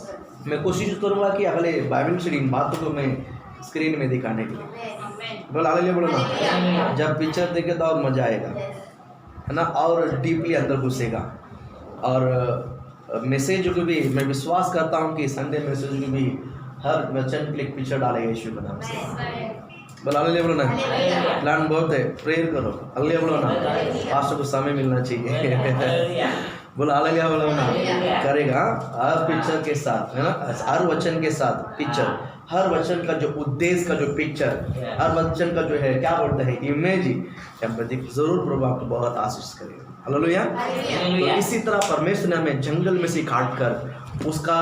मैं कोशिश करूंगा कि अगले बाइबल से इन बातों को मैं स्क्रीन में दिखाने के लिए। बोला ना, जब पिक्चर देखे तो और मजा आएगा, है ना, और डीपली अंदर घुसेगा। और मैसेज को भी मैं विश्वास करता हूँ कि संडे मैसेज को भी हर वचन के लिए पिक्चर डालेगा यीशु के नाम से। बोला ना, प्लान बहुत है, प्रेयर करो, बोलो ना, पास्टर को समय मिलना चाहिए। बोला बोलो ना, करेगा हर पिक्चर के साथ, है ना, हर वचन के साथ पिक्चर, हर वचन का जो उद्देश्य का जो पिक्चर, हर वचन का जो है क्या बोलते हैं, इमेज ही जरूर प्रभु आपको बहुत आशीष करेगा। हालेलुया। तो इसी तरह परमेश्वर ने हमें जंगल में से काट कर उसका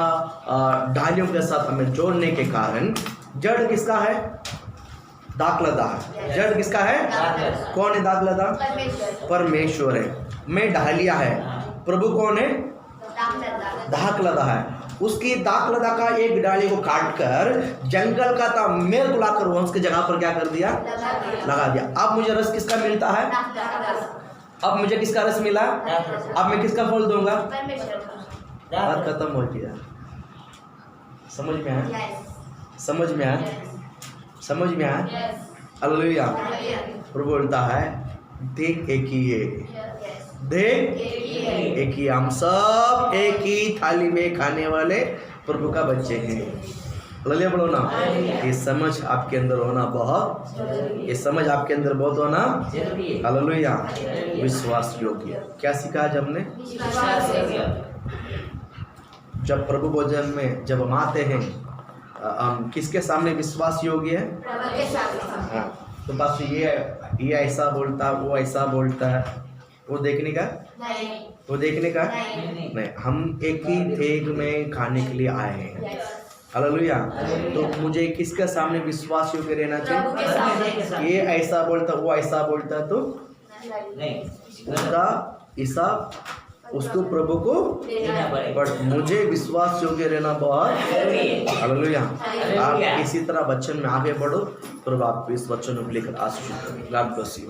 डालियों के साथ हमें जोड़ने के कारण जड़ किसका है? दाखलता है। जड़ किसका है? कौन है दाखलता? परमेश्वर है। मैं डालिया है, प्रभु कौन है? दाखलता है। उसकी दाखलता का एक डाली को काट कर जंगल का था मेल को लाकर वंश की जगह पर क्या कर दिया? लगा दिया। अब मुझे रस किसका मिलता है? अब मुझे किसका रस मिला? अब मैं किसका फल दूंगा? बात खत्म हो गया। समझ में आया? समझ में आया? समझ में आया? हालेलुया। प्रभु बोलता है देख एक ही है, देख एक ही, हम सब एक ही थाली में खाने वाले प्रभु का बच्चे हैं। हालेलुया बोलो ना। ये समझ आपके अंदर होना बहुत, ये समझ आपके अंदर बहुत होना हालेलुया। विश्वास योग्य क्या सीखा आज हमने? जब प्रभु भोजन में जब हम आते हैं हम किसके सामने विश्वास योग्य है? हाँ, तो बस ये ऐसा बोलता है, वो ऐसा बोलता है, वो देखने का वो देखने का नहीं। हम एक ही देग में खाने के लिए आए हैं। हालेलुया। तो मुझे किसके सामने विश्वास योग्य रहना चाहिए? ये ऐसा बोलता, वो ऐसा बोलता, तो उसका हिसाब उसको प्रभु को, बट मुझे विश्वास योग्य रहना बहुत हालेलुया। आप इसी तरह वचन में आगे बढ़ो, प्रभु आपको इस वचन को लेकर आशीष करें। God bless you.